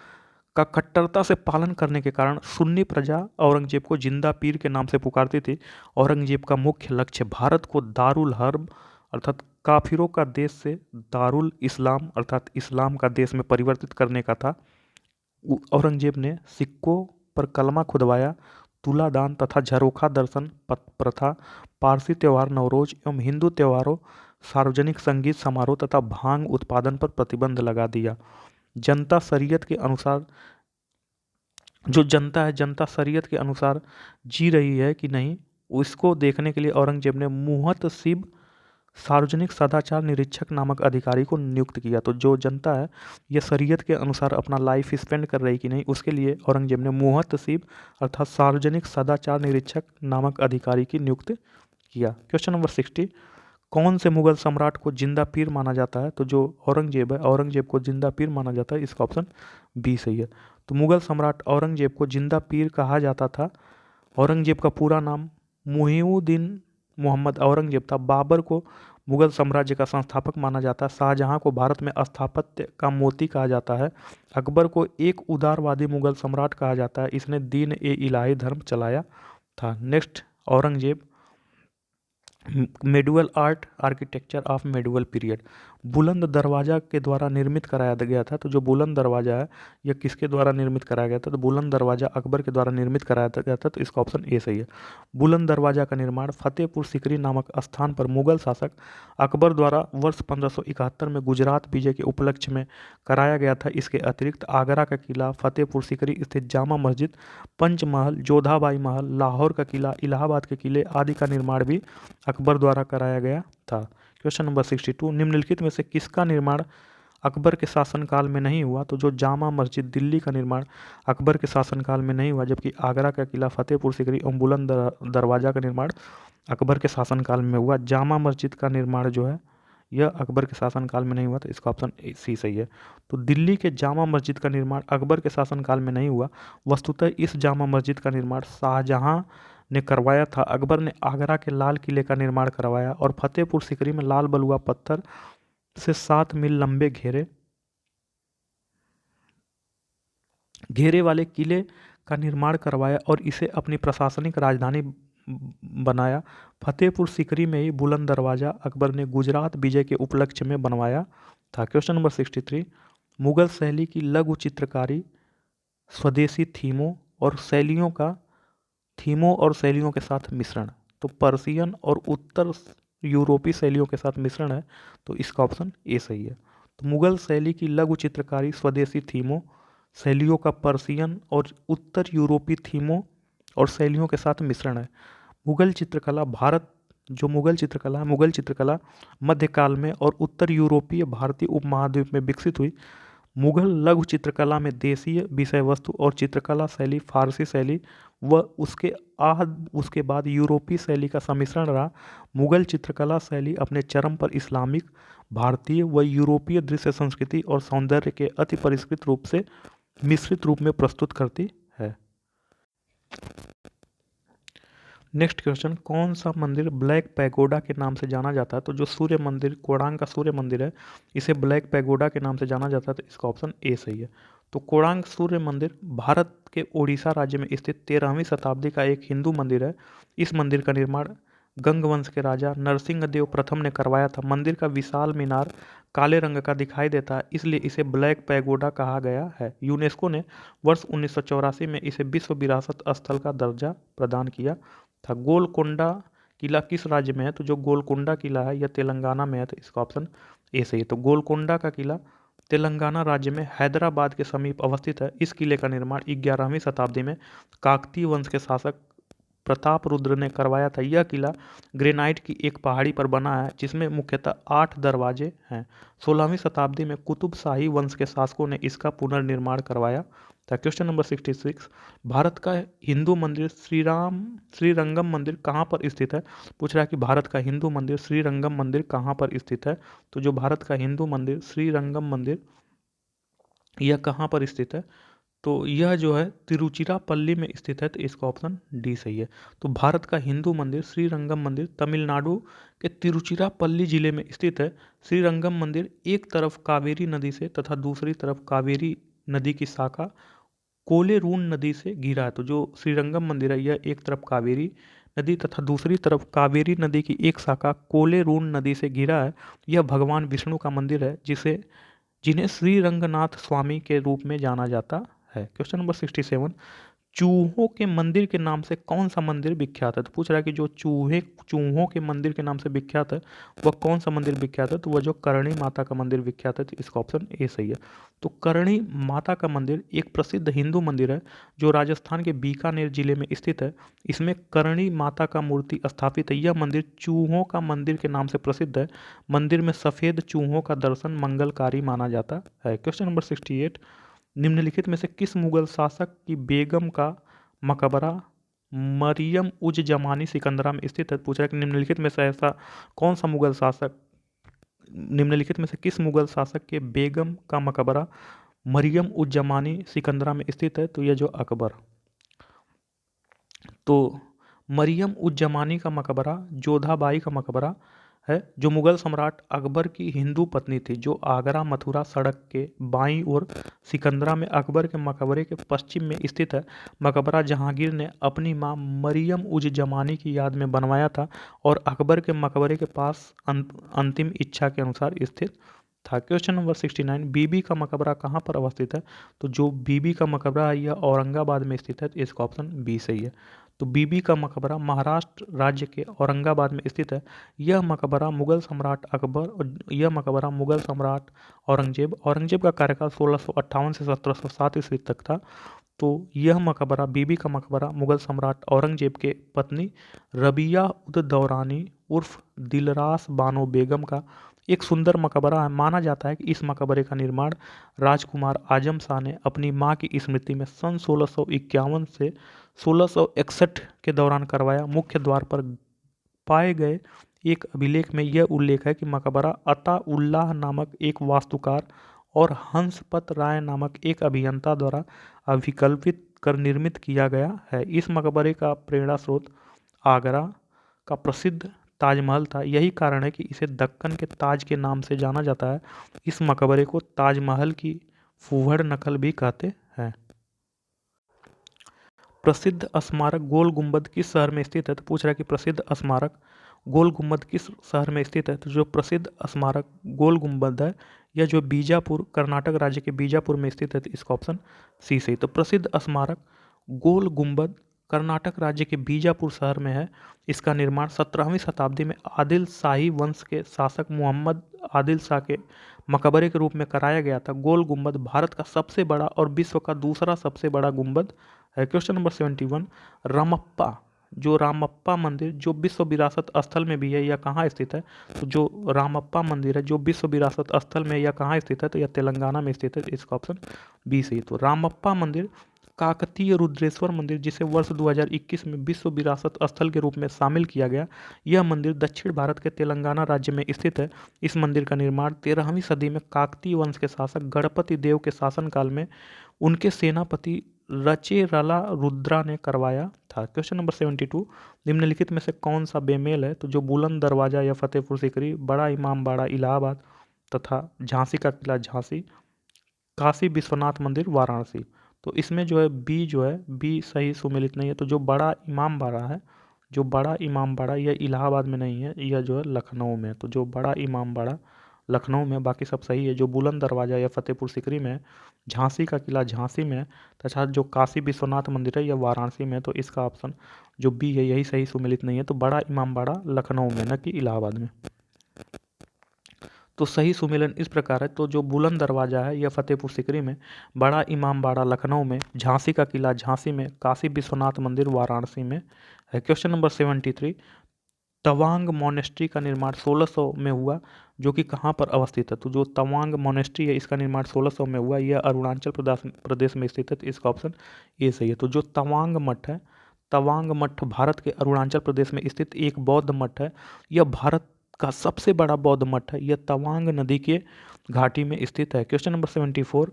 A: का कट्टरता से पालन करने के कारण सुन्नी प्रजा औरंगजेब को जिंदा पीर के नाम से पुकारती थी। औरंगजेब का मुख्य लक्ष्य भारत को दारुल हर्ब अर्थात काफिरों का देश से दारुल इस्लाम अर्थात इस्लाम का देश में परिवर्तित करने का था। औरंगजेब ने सिक्कों पर कलमा खुदवाया। तुलादान तथा झरोखा दर्शन प्रथा, पारसी त्यौहार नवरोज एवं हिंदू त्योहारों, सार्वजनिक संगीत समारोह तथा भांग उत्पादन पर प्रतिबंध लगा दिया। जनता शरीयत के अनुसार जो जनता है, जनता शरीयत के अनुसार जी रही है कि नहीं, उसको देखने के लिए औरंगजेब ने मुहतसिब सार्वजनिक सदाचार निरीक्षक नामक अधिकारी को नियुक्त किया। तो जो जनता है यह शरीयत के अनुसार अपना लाइफ स्पेंड कर रही कि नहीं, उसके लिए औरंगजेब ने मुहतसिब अर्थात सार्वजनिक सदाचार निरीक्षक नामक अधिकारी की नियुक्त किया। Question number 60। कौन से मुगल सम्राट को जिंदा पीर माना जाता है? तो जो औरंगजेब है, औरंगजेब को जिंदा पीर माना जाता है, इसका ऑप्शन बी सही है। तो मुगल सम्राट औरंगजेब को जिंदा पीर कहा जाता था। औरंगजेब का पूरा नाम मुहिउद्दीन मोहम्मद औरंगजेब था। बाबर को मुगल साम्राज्य का संस्थापक माना जाता है। शाहजहां को भारत में स्थापत्य का मोती कहा जाता है। अकबर को एक उदारवादी मुगल सम्राट कहा जाता है। इसने दीन ए इलाही धर्म चलाया था। Next, Aurangzeb medieval art architecture of medieval period बुलंद दरवाजा के द्वारा निर्मित कराया गया था। तो जो बुलंद दरवाजा है यह किसके द्वारा निर्मित कराया गया था? तो बुलंद दरवाजा अकबर के द्वारा निर्मित कराया गया था। तो इसका ऑप्शन ए सही है। बुलंद दरवाजा का निर्माण फतेहपुर सीकरी नामक स्थान पर मुगल शासक अकबर द्वारा वर्ष 1571 में गुजरात विजय के उपलक्ष्य में कराया गया था। इसके अतिरिक्त आगरा का किला, फतेहपुर सीकरी स्थित जामा मस्जिद, पंचमहल, जोधाबाई महल, लाहौर का किला, इलाहाबाद के किले आदि का निर्माण भी अकबर द्वारा कराया गया था। Question number 62। निम्नलिखित में से किसका निर्माण अकबर के शासनकाल में नहीं हुआ? तो जो जामा मस्जिद दिल्ली का निर्माण अकबर के शासनकाल में नहीं हुआ, जबकि आगरा का किला, फतेहपुर सीकरी और बुलंद दरवाजा का निर्माण अकबर के शासनकाल में हुआ। जामा मस्जिद का निर्माण जो है यह अकबर के शासनकाल में नहीं हुआ। तो इसका ऑप्शन सी सही है। तो दिल्ली के जामा मस्जिद का निर्माण अकबर के शासनकाल में नहीं हुआ। वस्तुतः इस जामा मस्जिद का निर्माण शाहजहां ने करवाया था। अकबर ने आगरा के लाल किले का निर्माण करवाया और फतेहपुर सीकरी में लाल बलुआ पत्थर से 7 मील लंबे घेरे वाले किले का निर्माण करवाया और इसे अपनी प्रशासनिक राजधानी बनाया। फतेहपुर सीकरी में ही बुलंद दरवाजा अकबर ने गुजरात विजय के उपलक्ष्य में बनवाया था। Question number 63। मुगल शैली की लघु चित्रकारी स्वदेशी थीमों और शैलियों के साथ मिश्रण, तो पर्शियन और उत्तर यूरोपीय शैलियों के साथ मिश्रण है। तो इसका ऑप्शन ए सही है। तो मुगल शैली की लघु चित्रकारी स्वदेशी थीमों शैलियों का पर्शियन और उत्तर यूरोपीय थीमों और शैलियों के साथ मिश्रण है। मुगल चित्रकला मुगल चित्रकला मध्यकाल में और उत्तर यूरोपीय भारतीय उपमहाद्वीप में विकसित हुई। मुगल लघु चित्रकला में देशीय विषय वस्तु और चित्रकला शैली फारसी शैली व उसके बाद यूरोपीय शैली का सम्मिश्रण रहा। मुगल चित्रकला शैली अपने चरम पर इस्लामिक, भारतीय व यूरोपीय दृश्य संस्कृति और सौंदर्य के अति परिष्कृत रूप से मिश्रित रूप में प्रस्तुत करती है। नेक्स्ट क्वेश्चन, कौन सा मंदिर ब्लैक पैगोडा के नाम से जाना जाता है? तो जो सूर्य मंदिर, कोणार्क का सूर्य मंदिर है, इसे ब्लैक पैगोडा के नाम से जाना जाता है। तो इसका ऑप्शन ए सही है। तो कोणार्क सूर्य मंदिर भारत के ओडिशा राज्य में स्थित 13वीं शताब्दी का एक हिंदू मंदिर है। इस मंदिर का निर्माण गंग वंश के राजा नरसिंह देव प्रथम ने करवाया था। मंदिर का विशाल मीनार काले रंग का दिखाई देता है, इसलिए इसे ब्लैक पैगोडा कहा गया है। यूनेस्को ने वर्ष 1984 में इसे विश्व विरासत स्थल का दर्जा प्रदान किया था। गोलकोंडा किला किस राज्य में है? तो जो गोलकोंडा किला है यह तेलंगाना में है, तो इसका ऑप्शन ए सही है। तो गोलकोंडा का किला तेलंगाना राज्य में हैदराबाद के समीप अवस्थित है। इस किले का निर्माण 11वीं शताब्दी में काकतीय वंश के शासक प्रताप रुद्र ने करवाया था। यह किला ग्रेनाइट की एक पहाड़ी पर बना है जिसमें मुख्यतः 8 दरवाजे हैं। 16वीं शताब्दी में कुतुब शाही वंश के शासकों ने इसका पुनर्निर्माण करवाया था। क्वेश्चन नंबर 66, भारत का हिंदू मंदिर श्रीरंगम मंदिर कहाँ पर स्थित है? पूछ रहा है कि भारत का हिंदू मंदिर श्रीरंगम मंदिर कहाँ पर स्थित है? तो जो भारत का हिंदू मंदिर श्रीरंगम मंदिर यह कहाँ पर स्थित है? तो यह जो है तिरुचिरापल्ली में स्थित है, तो इसका ऑप्शन डी सही है। तो भारत का हिंदू मंदिर श्रीरंगम मंदिर तमिलनाडु के तिरुचिरापल्ली जिले में स्थित है। श्रीरंगम मंदिर एक तरफ कावेरी नदी से तथा दूसरी तरफ कावेरी नदी की शाखा कोलेरून नदी से घिरा है। तो जो श्रीरंगम मंदिर है यह एक तरफ कावेरी नदी तथा दूसरी तरफ कावेरी नदी की एक शाखा कोलेरून नदी से घिरा है। यह भगवान विष्णु का मंदिर है जिन्हें श्री रंगनाथ स्वामी के रूप में जाना जाता है। क्वेश्चन नंबर 67, चूहों के मंदिर के नाम से कौन सा मंदिर विख्यात है? तो पूछ रहा है कि जो चूहों के मंदिर के नाम से विख्यात है वह कौन सा मंदिर विख्यात है? तो वह जो करणी माता का मंदिर विख्यात है, तो इसका ऑप्शन ए सही है। तो करणी माता का मंदिर एक प्रसिद्ध हिंदू मंदिर है जो राजस्थान के बीकानेर जिले में स्थित है। इसमें करणी माता का मूर्ति स्थापित है। यह मंदिर चूहों का मंदिर के नाम से प्रसिद्ध है। मंदिर में सफ़ेद चूहों का दर्शन मंगलकारी माना जाता है। क्वेश्चन नंबर 68, निम्नलिखित में से किस मुगल शासक की बेगम का मकबरा मरियम उज जमानी सिकंदरा में स्थित है? पूछा है कि निम्नलिखित में से ऐसा कौन सा मुगल शासक निम्नलिखित में से किस मुगल शासक के बेगम का मकबरा मरियम उज जमानी सिकंदरा में स्थित है? तो यह जो अकबर, तो मरियम उज जमानी का मकबरा जोधाबाई का मकबरा है जो मुगल सम्राट अकबर की हिंदू पत्नी थी, जो आगरा मथुरा सड़क के बाईं ओर सिकंदरा में अकबर के मकबरे के पश्चिम में स्थित है। मकबरा जहांगीर ने अपनी मां मरियम उज जमानी की याद में बनवाया था और अकबर के मकबरे के पास अंतिम इच्छा के अनुसार स्थित था। क्वेश्चन नंबर 69, बीबी का मकबरा कहाँ पर अवस्थित है? तो जो बीबी का मकबरा है यह औरंगाबाद में स्थित है, तो इसका ऑप्शन बी सही है। तो बीबी का मकबरा महाराष्ट्र राज्य के औरंगाबाद में स्थित है। यह मकबरा मुगल सम्राट अकबर और यह मकबरा मुगल सम्राट औरंगजेब का कार्यकाल 1658 से 1707 ईस्वी तक था। तो यह मकबरा बीबी का मकबरा मुगल सम्राट औरंगजेब के पत्नी रबिया उद दौरानी उर्फ दिलरास बानो बेगम का एक सुंदर मकबरा है। माना जाता है कि इस मकबरे का निर्माण राजकुमार आजम शाह ने अपनी मां की स्मृति में सन 1651 से 1661 के दौरान करवाया। मुख्य द्वार पर पाए गए एक अभिलेख में यह उल्लेख है कि मकबरा अता उल्लाह नामक एक वास्तुकार और हंसपत राय नामक एक अभियंता द्वारा अभिकल्पित कर निर्मित किया गया है। इस मकबरे का प्रेरणा स्रोत आगरा का प्रसिद्ध ताजमहल था। यही कारण है कि इसे दक्कन के ताज के नाम से जाना जाता है। इस मकबरे को ताजमहल की फूहड़ नकल भी कहते हैं। प्रसिद्ध स्मारक गोल गुंबद किस शहर में स्थित है? तो पूछ रहा है कि प्रसिद्ध स्मारक गोल गुंबद किस शहर में स्थित है? तो जो प्रसिद्ध स्मारक गोल गुंबद है यह जो बीजापुर कर्नाटक राज्य के बीजापुर में स्थित है, तो इसका ऑप्शन सी सही। तो प्रसिद्ध स्मारक गोल गुंबद कर्नाटक राज्य के बीजापुर शहर में है। इसका निर्माण 17वीं शताब्दी में आदिल शाही वंश के शासक मोहम्मद आदिल शाह के मकबरे के रूप में कराया गया था। गोल गुंबद भारत का सबसे बड़ा और विश्व का दूसरा सबसे बड़ा गुंबद है। क्वेश्चन नंबर 71, रामप्पा मंदिर जो विश्व विरासत स्थल में भी है यह कहाँ स्थित है? तो जो रामप्पा मंदिर है जो विश्व विरासत स्थल में यह कहाँ स्थित है? तो यह तेलंगाना में स्थित है। इसका ऑप्शन बी सही। तो रामप्पा मंदिर काकतीय रुद्रेश्वर मंदिर जिसे वर्ष 2021 में विश्व विरासत स्थल के रूप में शामिल किया गया, यह मंदिर दक्षिण भारत के तेलंगाना राज्य में स्थित है। इस मंदिर का निर्माण 13वीं सदी में काकतीय वंश के शासक गणपति देव के शासनकाल में उनके सेनापति रचेरला रुद्रा ने करवाया था। क्वेश्चन नंबर 72, निम्नलिखित में से कौन सा बेमेल है? तो जो बुलंद दरवाजा या फतेहपुर सीकरी, बड़ा इमामबाड़ा इलाहाबाद तथा झांसी का किला झांसी काशी विश्वनाथ मंदिर वाराणसी। तो इसमें जो है बी सही सुमेलित नहीं है। तो जो बड़ा इमाम बाड़ा है, जो बड़ा इमाम बाड़ा, यह इलाहाबाद में नहीं है, यह जो है लखनऊ में है। तो जो बड़ा इमाम बाड़ा लखनऊ में, बाकी सब सही है। जो बुलंद दरवाज़ा या फतेहपुर सीकरी में है, झांसी का किला झांसी में है, तथा जो काशी विश्वनाथ मंदिर है यह वाराणसी में है। तो इसका ऑप्शन जो बी है यही सही सुमेलित नहीं है। तो बड़ा इमाम बाड़ा लखनऊ में, न कि इलाहाबाद में। तो सही सुमेलन इस प्रकार है। तो जो बुलंद दरवाज़ा है यह फतेहपुर सीकरी में, बड़ा इमाम बाड़ा लखनऊ में, झांसी का किला झांसी में, काशी विश्वनाथ मंदिर वाराणसी में है। क्वेश्चन नंबर 73, तवांग मोनेस्ट्री का निर्माण 1600 में हुआ, जो कि कहाँ पर अवस्थित है? तो जो तवांग मोनेस्ट्री है इसका निर्माण 1600 में हुआ, यह अरुणाचल प्रदेश में स्थित है। तो इसका ऑप्शन ए सही है। तो जो तवांग मठ है, तवांग मठ भारत के अरुणाचल प्रदेश में स्थित एक बौद्ध मठ है। यह भारत का सबसे बड़ा बौद्ध मठ है। यह तवांग नदी के घाटी में स्थित है। क्वेश्चन नंबर 74,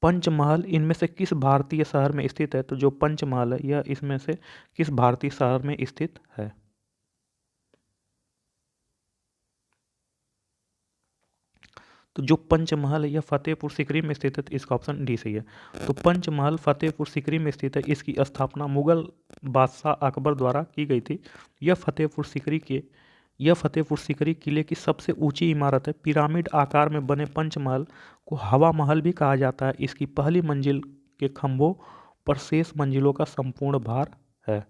A: पंचमहल इनमें से किस भारतीय शहर में स्थित है? तो जो पंचमहल है यह इसमें से किस भारतीय शहर में स्थित है? तो जो पंचमहल है यह फतेहपुर सीकरी में स्थित है। तो इसका ऑप्शन डी सही है। तो पंचमहल फतेहपुर सीकरी में स्थित है। इसकी स्थापना मुगल बादशाह अकबर द्वारा की गई थी। यह फतेहपुर सीकरी के यह फतेहपुर सीकरी किले की सबसे ऊंची इमारत है। पिरामिड आकार में बने पंचमहल को हवा महल भी कहा जाता है। इसकी पहली मंजिल के खंभों पर शेष मंजिलों का संपूर्ण भार है।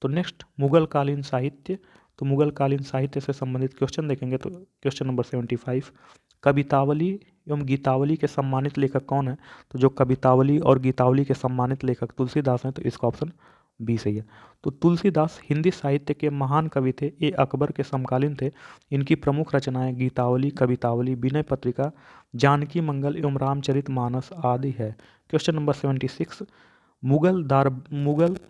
A: तो नेक्स्ट मुगल कालीन साहित्य। तो मुगल कालीन साहित्य से संबंधित क्वेश्चन देखेंगे। तो क्वेश्चन नंबर 75, कवितावली एवं गीतावली के सम्मानित लेखक कौन है? तो जो कवितावली और गीतावली के सम्मानित लेखक तुलसीदास हैं। तो इसका ऑप्शन बी सही है। तो तुलसीदास हिंदी साहित्य के महान कवि थे। ये अकबर के समकालीन थे। इनकी प्रमुख रचनाएं गीतावली, कवितावली, विनय पत्रिका, जानकी मंगल एवं रामचरित मानस आदि है। क्वेश्चन नंबर 76, मुगल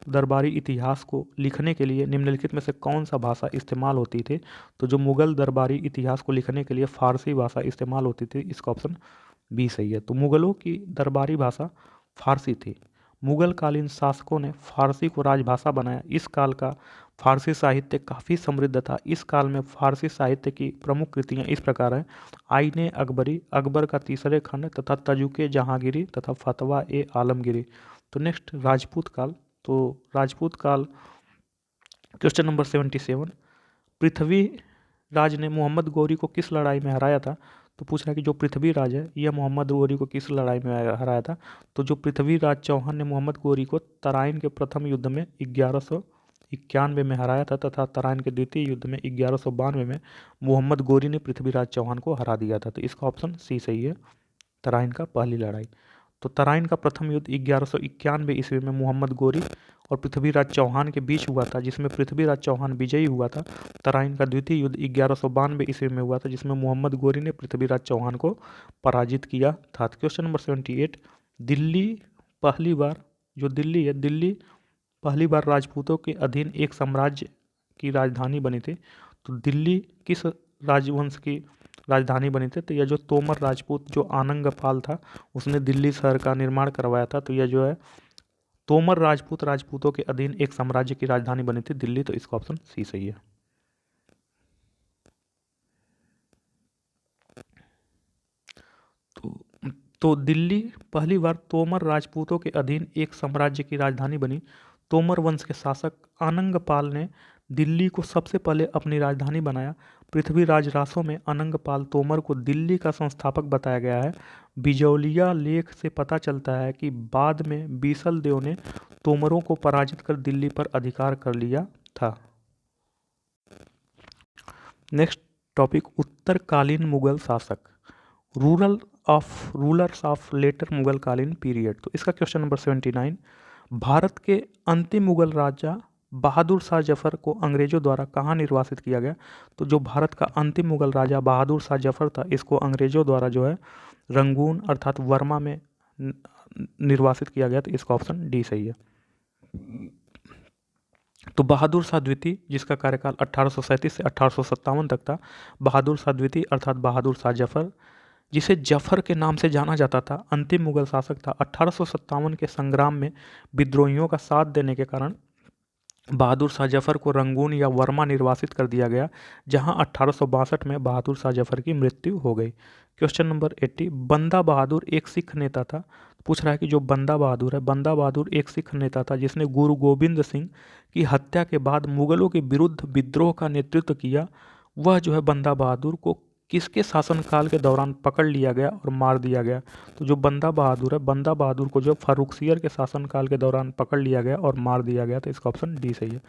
A: दरबारी इतिहास को लिखने के लिए निम्नलिखित में से कौन सा भाषा इस्तेमाल होती थी? तो जो मुगल दरबारी इतिहास को लिखने के लिए फारसी भाषा इस्तेमाल होती थी। इसका ऑप्शन बी सही है। तो मुगलों की दरबारी भाषा फारसी थी। मुगल कालीन शासकों ने फारसी को राजभाषा बनाया। इस काल का फारसी साहित्य काफ़ी समृद्ध था। इस काल में फारसी साहित्य की प्रमुख कृतियाँ इस प्रकार हैं: आईने अकबरी, अकबर का तीसरे खंड, तथा तजुके जहांगीरी, तथा फतवा ए आलमगीरी। तो नेक्स्ट राजपूत काल। तो राजपूत काल क्वेश्चन नंबर 77, पृथ्वीराज ने मोहम्मद गौरी को किस लड़ाई में हराया था? तो पूछ रहा है कि जो पृथ्वीराज है यह मोहम्मद गौरी को किस लड़ाई में हराया था? तो जो पृथ्वीराज चौहान ने मोहम्मद गौरी को तराइन के प्रथम युद्ध में 1191 में हराया था, तथा तराइन के द्वितीय युद्ध में 1192 में मोहम्मद गौरी ने पृथ्वीराज चौहान को हरा दिया था। तो इसका ऑप्शन सी सही है, तराइन का पहली लड़ाई। तो तराइन का प्रथम युद्ध 1191 ईस्वी में मोहम्मद गौरी और पृथ्वीराज चौहान के बीच हुआ था, जिसमें पृथ्वीराज चौहान विजयी हुआ था। तराइन का द्वितीय युद्ध 1192 ईस्वी में हुआ था, जिसमें मोहम्मद गौरी ने पृथ्वीराज चौहान को पराजित किया था। क्वेश्चन नंबर 78, दिल्ली पहली बार जो दिल्ली है, दिल्ली पहली बार राजपूतों के अधीन एक साम्राज्य की राजधानी बनी थी। तो दिल्ली किस राजवंश की राजधानी बनी थी? तो यह जो तोमर राजपूत जो आनंगपाल था उसने दिल्ली शहर का निर्माण करवाया था। तो यह जो है तोमर राजपूतों के अधीन एक साम्राज्य की राजधानी बनी थी दिल्ली। तो इसका ऑप्शन सी सही है। तो दिल्ली पहली बार तोमर राजपूतों के अधीन एक साम्राज्य की राजधानी बनी। तोमर वंश के शासक अनंगपाल ने दिल्ली को सबसे पहले अपनी राजधानी बनाया। पृथ्वीराज रासों में अनंगपाल तोमर को दिल्ली का संस्थापक बताया गया है। बिजौलिया लेख से पता चलता है कि बाद में बीसल देव ने तोमरों को पराजित कर दिल्ली पर अधिकार कर लिया था। नेक्स्ट टॉपिक, उत्तरकालीन मुगल शासक, रूलर्स ऑफ लेटर मुगल कालीन पीरियड। तो इसका क्वेश्चन नंबर 79, भारत के अंतिम मुगल राजा बहादुर शाह जफर को अंग्रेजों द्वारा कहाँ निर्वासित किया गया? तो जो भारत का अंतिम मुगल राजा बहादुर शाह जफर था, इसको अंग्रेजों द्वारा जो है रंगून अर्थात वर्मा में निर्वासित किया गया। तो इसका ऑप्शन डी सही है। तो बहादुर शाह द्वितीय, जिसका कार्यकाल 1837 से 1857 तक था, बहादुर शाह द्वितीय अर्थात बहादुर शाह जफर, जिसे जफर के नाम से जाना जाता था, अंतिम मुगल शासक था। 1857 के संग्राम में विद्रोहियों का साथ देने के कारण बहादुर शाह जफर को रंगून या वर्मा निर्वासित कर दिया गया, जहां 1862 में बहादुर शाह जफर की मृत्यु हो गई। क्वेश्चन नंबर 80, बंदा बहादुर एक सिख नेता था। पूछ रहा है कि जो बंदा बहादुर है, बंदा बहादुर एक सिख नेता था जिसने गुरु गोबिंद सिंह की हत्या के बाद मुगलों के विरुद्ध विद्रोह का नेतृत्व किया। वह जो है बंदा बहादुर को किसके शासनकाल के दौरान पकड़ लिया गया और मार दिया गया? तो जो बंदा बहादुर है, बंदा बहादुर को जो फारुखसियर के शासनकाल के दौरान पकड़ लिया गया और मार दिया गया, तो इसका ऑप्शन डी सही है।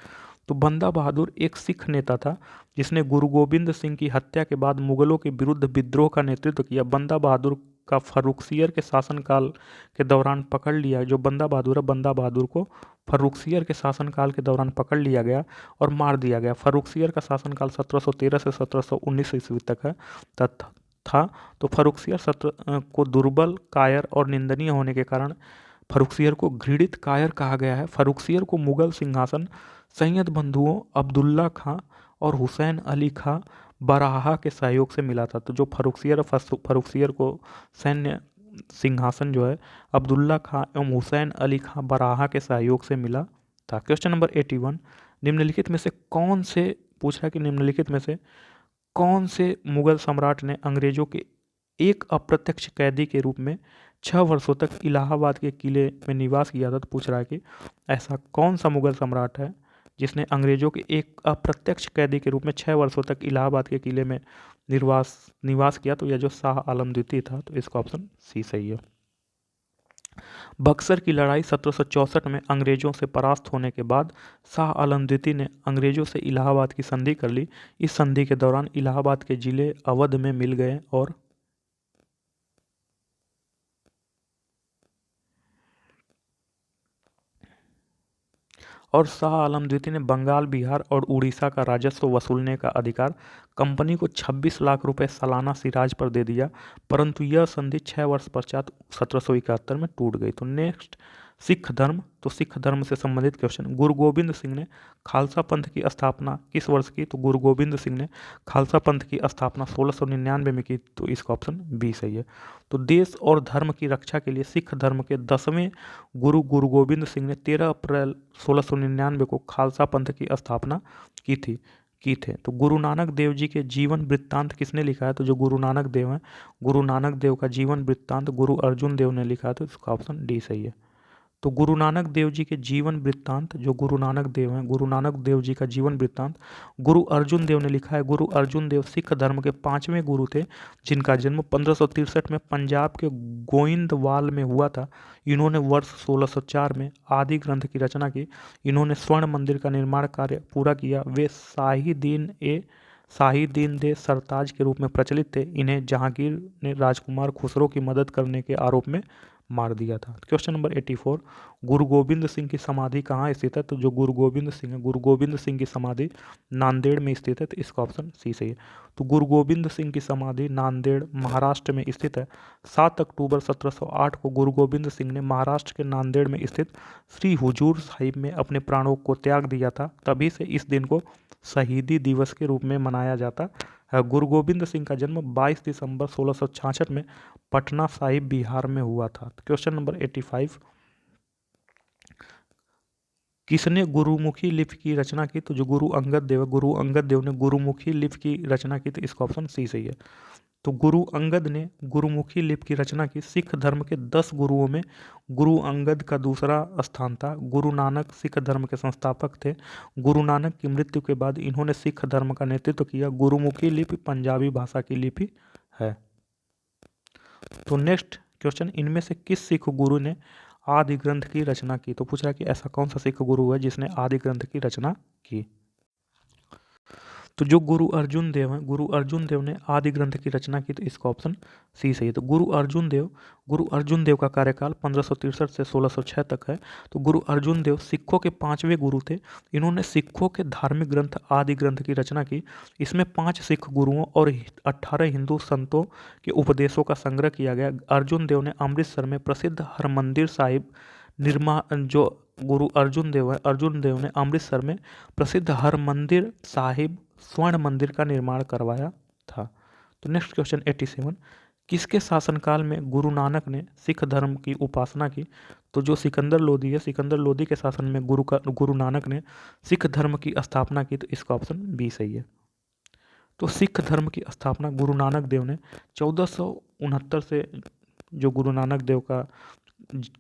A: तो बंदा बहादुर एक सिख नेता था जिसने गुरु गोबिंद सिंह की हत्या के बाद मुगलों के विरुद्ध विद्रोह का नेतृत्व किया। बंदा बहादुर का फारुखसियर के शासनकाल के दौरान पकड़ लिया, जो बंदा बहादुर है, बंदा बहादुर को फारुखसियर के शासनकाल के दौरान पकड़ लिया गया और मार दिया गया। फारुखसियर का शासनकाल 1713 से 1719 ईस्वी तक है था। तो फारुखसियर को दुर्बल, कायर और निंदनीय होने के कारण फारुखसियर को घृणित कायर कहा गया है। फारुखसियर को मुगल सिंहासन सैयद बंधुओं अब्दुल्ला खां और हुसैन अली खां बराहा के सहयोग से मिला था। तो जो फारुखसियर को सैन्य सिंहासन जो है अब्दुल्ला खां एवं हुसैन अली खां बराहा के सहयोग से मिला था। क्वेश्चन नंबर 81, निम्नलिखित में से कौन से पूछ रहा है कि निम्नलिखित में से कौन से मुगल सम्राट ने अंग्रेजों के एक अप्रत्यक्ष कैदी के रूप में 6 वर्षों तक इलाहाबाद के किले में निवास किया था? तो पूछ रहा है कि ऐसा कौन सा मुगल सम्राट है जिसने अंग्रेजों के एक अप्रत्यक्ष कैदी के रूप में 6 वर्षों तक इलाहाबाद के किले में निवास किया? तो यह जो शाह आलम द्वितीय था। तो इसका ऑप्शन सी सही है। बक्सर की लड़ाई 1764 में अंग्रेजों से परास्त होने के बाद शाह आलम द्वितीय ने अंग्रेजों से इलाहाबाद की संधि कर ली। इस संधि के दौरान इलाहाबाद के जिले अवध में मिल गए और शाह आलम द्वितीय ने बंगाल, बिहार और उड़ीसा का राजस्व वसूलने का अधिकार कंपनी को 26 लाख रुपए सालाना सिराज पर दे दिया, परंतु यह संधि 6 वर्ष पश्चात 1771 में टूट गई। तो नेक्स्ट, सिख धर्म। तो सिख धर्म से संबंधित क्वेश्चन, गुरु गोबिंद सिंह ने खालसा पंथ की स्थापना किस वर्ष की? तो गुरु गोबिंद सिंह ने खालसा पंथ की स्थापना 1699 में की। तो इसका ऑप्शन बी सही है। तो देश और धर्म की रक्षा के लिए सिख धर्म के 10वें गुरु गोबिंद सिंह ने 13 अप्रैल 1699 को खालसा पंथ की स्थापना की थे। तो गुरु नानक देव जी के जीवन वृत्तांत किसने लिखा है? तो जो गुरु नानक देव हैं, गुरु नानक देव का जीवन वृत्तांत गुरु अर्जुन देव ने लिखा है। तो इसका ऑप्शन डी सही है। तो गुरु नानक देव जी के जीवन वृत्तांत, जो गुरु नानक देव हैं, गुरु नानक देव जी का जीवन वृत्तांत गुरु अर्जुन देव ने लिखा है। गुरु अर्जुन देव सिख धर्म के 5वें गुरु थे जिनका जन्म 1563 में पंजाब के गोइंदवाल में हुआ था। इन्होंने वर्ष 1604 में आदि ग्रंथ की रचना की। इन्होंने स्वर्ण मंदिर का निर्माण कार्य पूरा किया। वे शाही दीन दे सरताज के रूप में प्रचलित थे। इन्हें जहांगीर ने राजकुमार खुसरो की मदद करने के आरोप में मार दिया था। क्वेश्चन नंबर 84, गुरु गोबिंद सिंह की समाधि कहाँ स्थित है? तो जो गुरु गोबिंद सिंह है, गुरु गोबिंद सिंह की समाधि नांदेड़ में स्थित है। तो इसका ऑप्शन सी सही है। तो गुरु गोबिंद सिंह की समाधि नांदेड़ महाराष्ट्र में स्थित है। 7 अक्टूबर 1708 को गुरु गोबिंद सिंह ने महाराष्ट्र के नांदेड़ में स्थित श्री हुजूर साहिब में अपने प्राणों को त्याग दिया था। तभी से इस दिन को शहीदी दिवस के रूप में मनाया जाता है। गुरु गोबिंद सिंह का जन्म 22 दिसंबर 1666 में पटना साहिब बिहार में हुआ था। क्वेश्चन नंबर 85, किसने गुरुमुखी लिपि की रचना की? तो जो गुरु अंगद देव है, गुरु अंगद देव ने गुरुमुखी लिपि की रचना की। तो इसका ऑप्शन सी सही है। तो गुरु अंगद ने गुरुमुखी लिपि की रचना की। सिख धर्म के 10 गुरुओं में गुरु अंगद का दूसरा स्थान था। गुरु नानक सिख धर्म के संस्थापक थे। गुरु नानक की मृत्यु के बाद इन्होंने सिख धर्म का नेतृत्व किया। गुरुमुखी लिपि पंजाबी भाषा की लिपि है। तो नेक्स्ट क्वेश्चन, इनमें से किस सिख गुरु ने आदि ग्रंथ की रचना की? तो पूछ रहा है कि ऐसा कौन सा सिख गुरु है जिसने आदि ग्रंथ की रचना की? तो जो गुरु अर्जुन देव हैं, गुरु अर्जुन देव ने आदि ग्रंथ की रचना की। तो इसका ऑप्शन सी सही है। तो गुरु अर्जुन देव का कार्यकाल 1563 से 1606 तक है। तो गुरु अर्जुन देव सिखों के 5वें गुरु थे। इन्होंने सिखों के धार्मिक ग्रंथ आदि ग्रंथ की रचना की। इसमें 5 सिख गुरुओं और 18 हिंदू संतों के उपदेशों का संग्रह किया गया। अर्जुन देव ने अमृतसर में प्रसिद्ध हरमंदिर साहिब जो गुरु अर्जुन देव है, अर्जुन देव ने अमृतसर में प्रसिद्ध हरमंदिर साहिब स्वर्ण मंदिर का निर्माण करवाया था। तो नेक्स्ट क्वेश्चन 87, किसके शासनकाल में गुरु नानक ने सिख धर्म की उपासना की? तो जो सिकंदर लोदी है, सिकंदर लोदी के शासन में गुरु नानक ने सिख धर्म की स्थापना की, तो इसका ऑप्शन बी सही है। तो सिख धर्म की स्थापना गुरु नानक देव ने 1469 से, जो गुरु नानक देव का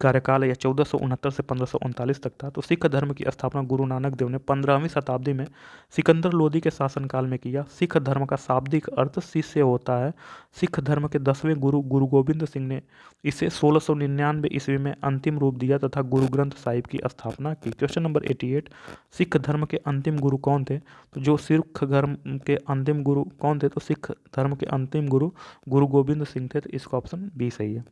A: कार्यकाल है या 1469 से 1539 तक था, तो सिख धर्म की स्थापना गुरु नानक देव ने 15वीं शताब्दी में सिकंदर लोदी के शासनकाल में किया। सिख धर्म का शाब्दिक अर्थ शिष्य होता है। सिख धर्म के 10वें गुरु गुरु गोबिंद सिंह ने इसे 1699 ईस्वी में अंतिम रूप दिया तथा गुरु ग्रंथ साहिब की स्थापना की। क्वेश्चन नंबर 88, सिख धर्म के अंतिम गुरु कौन थे? तो जो सिख धर्म के अंतिम गुरु कौन थे? तो सिख धर्म के अंतिम गुरु गुरु गोबिंद सिंह थे, तो इसका ऑप्शन बी सही है।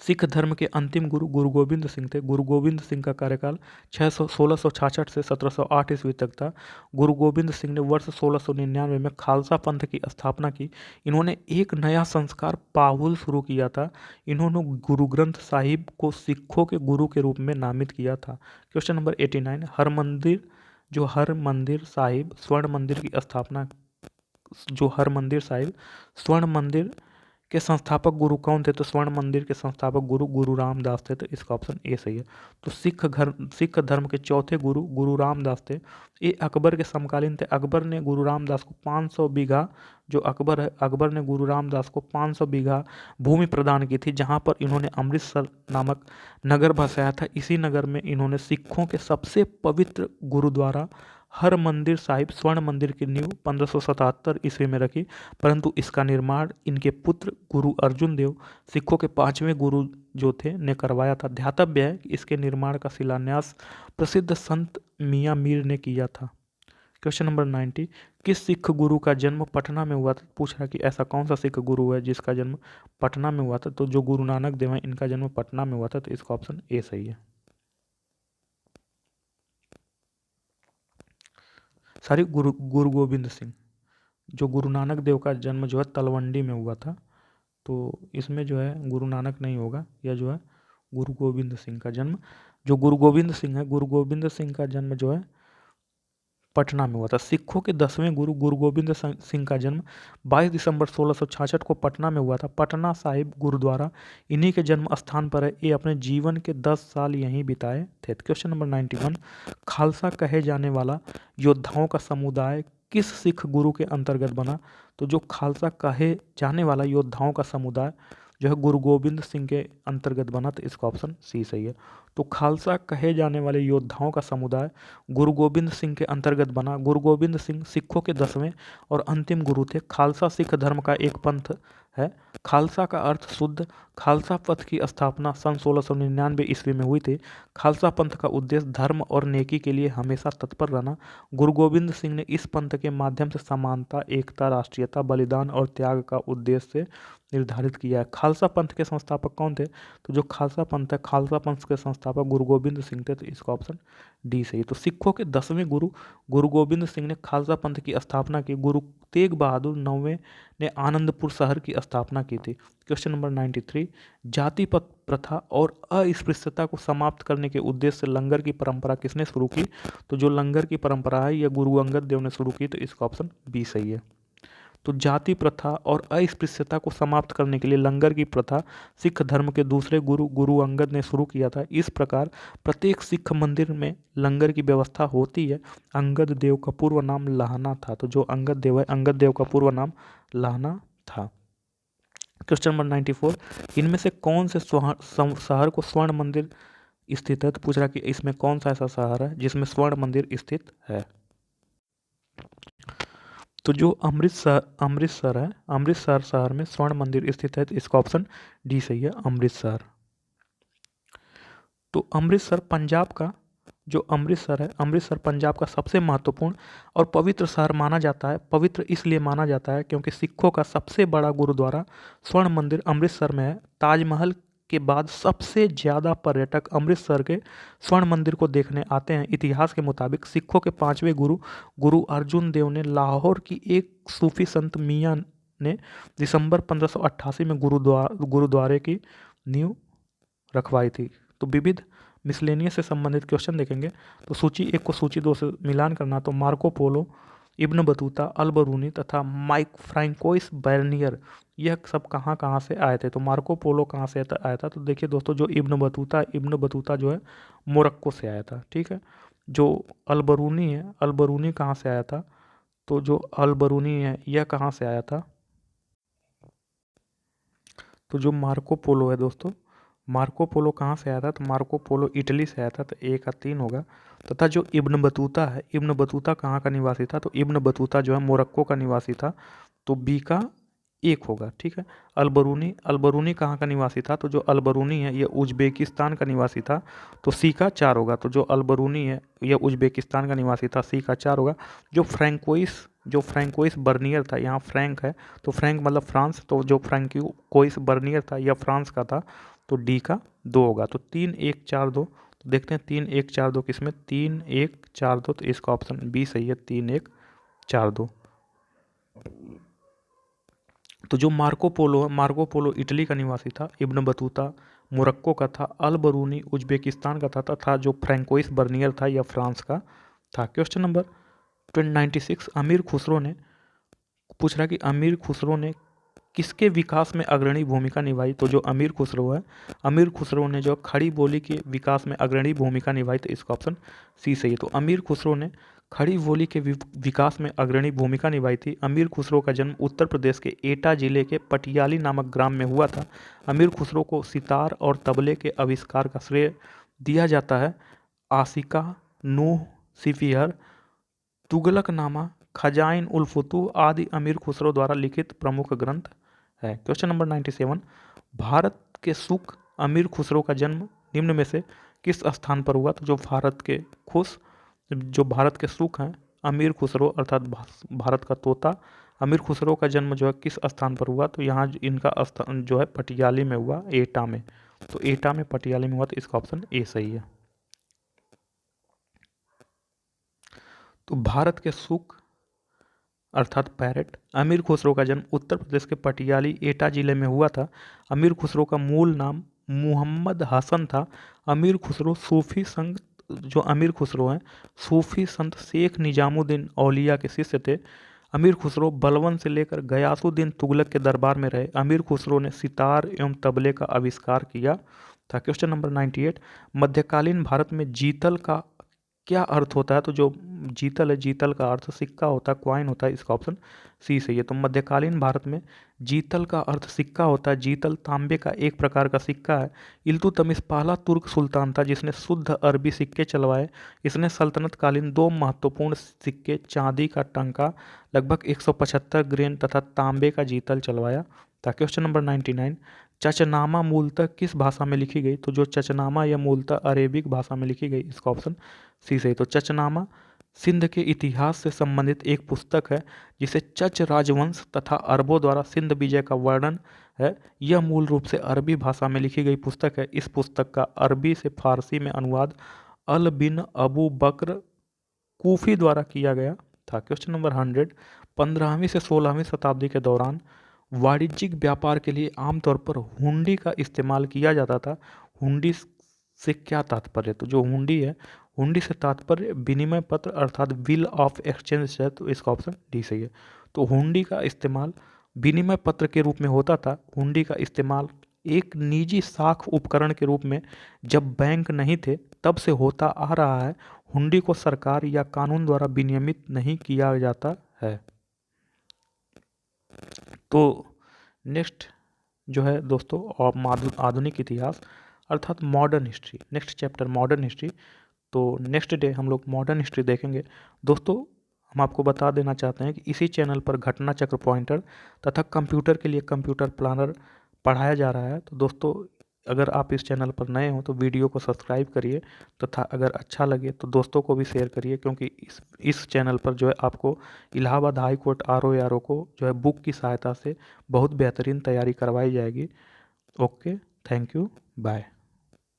A: सिख धर्म के अंतिम गुरु गुरु गोबिंद सिंह थे। गुरु गोबिंद सिंह का कार्यकाल 1666 से 1708 ईस्वी तक था। गुरु गोबिंद सिंह ने वर्ष 1699 में खालसा पंथ की स्थापना की। इन्होंने एक नया संस्कार पाहुल शुरू किया था। इन्होंने गुरु ग्रंथ साहिब को सिखों के गुरु के रूप में नामित किया था। क्वेश्चन नंबर 89, हरमंदिर साहिब स्वर्ण मंदिर की स्थापना, जो हरमंदिर साहिब स्वर्ण मंदिर के संस्थापक गुरु कौन थे? तो स्वर्ण मंदिर के संस्थापक गुरु गुरु रामदास थे, तो इसका ऑप्शन ए सही है। तो सिख धर्म के चौथे गुरु गुरु रामदास थे। ये अकबर के समकालीन थे। अकबर ने गुरु रामदास को 500 बीघा, जो अकबर है, अकबर ने गुरु रामदास को 500 बीघा भूमि प्रदान की थी, जहाँ पर इन्होंने अमृतसर नामक नगर बसाया था। इसी नगर में इन्होंने सिखों के सबसे पवित्र गुरुद्वारा हरमंदिर साहिब स्वर्ण मंदिर की नींव 1577 ईस्वी में रखी, परंतु इसका निर्माण इनके पुत्र गुरु अर्जुन देव, सिखों के 5वें गुरु जो थे, ने करवाया था। ध्यातव्य है कि इसके निर्माण का शिलान्यास प्रसिद्ध संत मियाँ मीर ने किया था। क्वेश्चन नंबर 90, किस सिख गुरु का जन्म पटना में हुआ था? पूछ रहा कि ऐसा कौन सा सिख गुरु है जिसका जन्म पटना में हुआ था? तो जो गुरु नानक देव हैं, इनका जन्म पटना में हुआ था, तो इसका ऑप्शन ए सही है। गुरु गोबिंद सिंह, जो गुरु नानक देव का जन्म जो है तलवंडी में हुआ था, तो इसमें जो है गुरु नानक नहीं होगा, यह जो है गुरु गोबिंद सिंह का जन्म, जो गुरु गोबिंद सिंह है, गुरु गोबिंद सिंह का जन्म जो है पटना में हुआ था। सिखों के 10वें गुरु गुरु गोबिंद सिंह का जन्म 22 दिसंबर 1666 को पटना में हुआ था। पटना साहिब गुरुद्वारा इन्हीं के जन्म स्थान पर है। ये अपने जीवन के 10 साल यहीं बिताए थे। क्वेश्चन नंबर 91, खालसा कहे जाने वाला योद्धाओं का समुदाय किस सिख गुरु के अंतर्गत बना? तो जो खालसा कहे जाने वाला योद्धाओं का समुदाय जो है गुरु गोबिंद सिंह के अंतर्गत बना, तो इसका ऑप्शन सी सही है। तो खालसा कहे जाने वाले योद्धाओं का समुदाय गुरु गोबिंद सिंह के अंतर्गत बना। गुरु गोबिंद सिंह सिखों के 10वें और अंतिम गुरु थे। खालसा सिख धर्म का एक पंथ है। खालसा का अर्थ शुद्ध। खालसा पंथ की स्थापना सन 1699 ईस्वी में हुई थी। खालसा पंथ का उद्देश्य धर्म और नेकी के लिए हमेशा तत्पर रहना। गुरु गोबिंद सिंह ने इस पंथ के माध्यम से समानता, एकता, राष्ट्रीयता, बलिदान और त्याग का उद्देश्य से निर्धारित किया है। खालसा पंथ के संस्थापक कौन थे? तो जो खालसा पंथ है, खालसा पंथ के संस्थापक गुरु गोबिंद सिंह थे, तो इसका ऑप्शन डी सही। तो सिखों के 10वें गुरु गुरु गोबिंद सिंह ने खालसा पंथ की स्थापना की। गुरु तेग बहादुर 9वें ने आनंदपुर शहर की स्थापना की थी। क्वेश्चन नंबर 93, जाति प्रथा और अस्पृश्यता को समाप्त करने के उद्देश्य से लंगर की परंपरा किसने शुरू की? तो जो लंगर की परंपरा है, यह गुरु अंगद देव ने शुरू की, तो इसका ऑप्शन बी सही है। तो जाति प्रथा और अस्पृश्यता को समाप्त करने के लिए लंगर की प्रथा सिख धर्म के दूसरे गुरु गुरु अंगद ने शुरू किया था। इस प्रकार प्रत्येक सिख मंदिर में लंगर की व्यवस्था होती है। अंगद देव का पूर्व नाम लाहना था। तो जो अंगद देव है, अंगद देव का पूर्व नाम लाहना था। क्वेश्चन नंबर 94, इनमें से कौन से शहर को स्वर्ण मंदिर स्थित है? तो पूछ रहा कि इसमें कौन सा ऐसा शहर है जिसमें स्वर्ण मंदिर स्थित है? तो जो अमृतसर है, अमृतसर शहर में स्वर्ण मंदिर स्थित है, तो इसका ऑप्शन डी सही है, अमृतसर। तो अमृतसर पंजाब का, जो अमृतसर है, अमृतसर पंजाब का सबसे महत्वपूर्ण और पवित्र शहर माना जाता है। पवित्र इसलिए माना जाता है क्योंकि सिखों का सबसे बड़ा गुरुद्वारा स्वर्ण मंदिर अमृतसर में है। ताजमहल के बाद सबसे ज़्यादा पर्यटक अमृतसर के स्वर्ण मंदिर को देखने आते हैं। इतिहास के मुताबिक सिखों के 5वें गुरु गुरु अर्जुन देव ने लाहौर की एक सूफी संत मियाँ ने दिसंबर 1588 में गुरुद्वारे की नींव रखवाई थी। तो विविध मिसलेनियस से संबंधित क्वेश्चन देखेंगे। तो सूची 1 को सूची 2 से मिलान करना। तो मार्को पोलो इब्न बतूता, अल बरूनी तथा माइक फ्रैंकोइस बर्नियर, यह सब कहाँ कहाँ से आए थे। तो मार्को पोलो कहाँ से आया था, तो देखिए दोस्तों, जो इब्न बतूता जो है मोरक्को से आया था, ठीक है। जो अल बरूनी है, अल बरूनी कहाँ से आया था, तो जो अल बरूनी है यह कहाँ से आया था, तो जो मार्को पोलो है दोस्तों, मार्को पोलो कहाँ से आया था, तो मार्को पोलो इटली से आया था, तो ए का 3 होगा। तथा जो इब्न बतूता है, इब्न बतूता कहाँ का निवासी था, तो इब्न बतूता जो है मोरक्को का निवासी था, तो बी का 1 होगा, ठीक है। अलबरूनी कहाँ का निवासी था, तो जो अलबरूनी है ये उज्बेकिस्तान का निवासी था, तो सी का 4 होगा। तो जो अलबरूनी है यह उज्बेकिस्तान का निवासी था, सी का 4 होगा। जो फ्रैंकोइस बर्नियर था, यहाँ फ्रैंक है तो फ्रैंक मतलब फ्रांस, तो जो फ्रैंकोइस बर्नियर था यह फ्रांस का था, तो डी का 2 होगा। तो 3 1 4 2, तो देखते हैं 3 1 4 2 किसमें, 3 1 4 2, तो इसका ऑप्शन बी सही है, 3 1 4 2। तो जो मार्को पोलो है, मार्को पोलो इटली का निवासी था, इब्न बतूता मोरक्को का था, अल बरूनी उज्बेकिस्तान का था, तथा जो फ्रैंकोइस बर्नियर था यह फ्रांस का था। क्वेश्चन नंबर 296, अमीर खुसरो ने पूछ रहा कि अमीर खुसरो ने किसके विकास में अग्रणी भूमिका निभाई। तो जो अमीर खुसरो है, अमीर खुसरो ने जो खड़ी बोली के विकास में अग्रणी भूमिका निभाई, तो इसका ऑप्शन सी सही है। तो अमीर खुसरो ने खड़ी बोली के विकास में अग्रणी भूमिका निभाई थी। अमीर खुसरो का जन्म उत्तर प्रदेश के एटा जिले के पटियाली नामक ग्राम में हुआ था। अमीर खुसरो को सितार और तबले के आविष्कार का श्रेय दिया जाता है आशिका नूह सिफिहर, तुगलकनामा, खजाइन उल फुतूह आदि अमीर खुसरो द्वारा लिखित प्रमुख ग्रंथ है। क्वेश्चन नंबर 97, भारत के सुख अमीर खुसरो का जन्म निम्न में से किस स्थान पर हुआ। तो जो भारत के सुख हैं अमीर खुसरो अर्थात भारत का तोता अमीर खुसरो का जन्म जो है किस स्थान पर हुआ, तो यहाँ इनका स्थान जो है पटियाली में हुआ, एटा में। तो एटा में पटियाली में हुआ, तो इसका ऑप्शन ए सही है। तो भारत के सुख अर्थात पैरेट अमीर खुसरो का जन्म उत्तर प्रदेश के पटियाली एटा जिले में हुआ था। अमीर खुसरो का मूल नाम मुहम्मद हसन था। अमीर खुसरो सूफी संत जो अमीर खुसरो हैं सूफी संत शेख निजामुद्दीन औलिया के शिष्य थे। अमीर खुसरो बलवन से लेकर गयासुद्दीन तुगलक के दरबार में रहे। अमीर खुसरो ने सितार एवं तबले का आविष्कार किया था। क्वेश्चन नंबर 98, मध्यकालीन भारत में जीतल का क्या अर्थ होता है। तो जो जीतल है, जीतल का अर्थ सिक्का होता है, क्वाइन होता है, इसका ऑप्शन सी सही है। तो मध्यकालीन भारत में जीतल का अर्थ सिक्का होता है। जीतल तांबे का एक प्रकार का सिक्का है। इल्तुतमिश पहला तुर्क सुल्तान था जिसने शुद्ध अरबी सिक्के चलवाए। इसने सल्तनत कालीन 2 महत्वपूर्ण सिक्के, चांदी का टंका लगभग 175 ग्रेन तथा तांबे का जीतल चलवाया था। क्वेश्चन नंबर 99, चचनामा मूलतः किस भाषा में लिखी गई। तो जो चचनामा यह मूलतः अरेबिक भाषा में लिखी गई, इसका ऑप्शन सी सही। तो चचनामा सिंध के इतिहास से संबंधित एक पुस्तक है जिसे चच राजवंश तथा अरबों द्वारा सिंध विजय का वर्णन है। यह मूल रूप से अरबी भाषा में लिखी गई पुस्तक है। इस पुस्तक का अरबी से फारसी में अनुवाद अल बिन अबू बकर कूफी द्वारा किया गया था। क्वेश्चन नंबर 100, 15वीं से 16वीं शताब्दी के दौरान वाणिज्यिक व्यापार के लिए आमतौर पर हुंडी का इस्तेमाल किया जाता था। हुंडी से क्या तात्पर्य, तो जो हुंडी है, हुंडी से तात्पर्य विनिमय पत्र अर्थात बिल ऑफ एक्सचेंज है, तो इसका ऑप्शन डी सही है। तो हुंडी का इस्तेमाल विनिमय पत्र के रूप में होता था। हुंडी का इस्तेमाल एक निजी साख उपकरण के रूप में जब बैंक नहीं थे तब से होता आ रहा है। हुंडी को सरकार या कानून द्वारा विनियमित नहीं किया जाता है। तो नेक्स्ट जो है दोस्तों आधुनिक इतिहास अर्थात modern history, next chapter modern history. तो नेक्स्ट डे हम लोग मॉडर्न हिस्ट्री देखेंगे। दोस्तों हम आपको बता देना चाहते हैं कि इसी चैनल पर घटना चक्र पॉइंटर तथा कंप्यूटर के लिए कंप्यूटर प्लानर पढ़ाया जा रहा है। तो दोस्तों अगर आप इस चैनल पर नए हो तो वीडियो को सब्सक्राइब करिए तथा अगर अच्छा लगे तो दोस्तों को भी शेयर करिए, क्योंकि इस चैनल पर जो है आपको इलाहाबाद हाई कोर्ट RO को जो है बुक की सहायता से बहुत बेहतरीन तैयारी करवाई जाएगी। Okay, thank you, bye.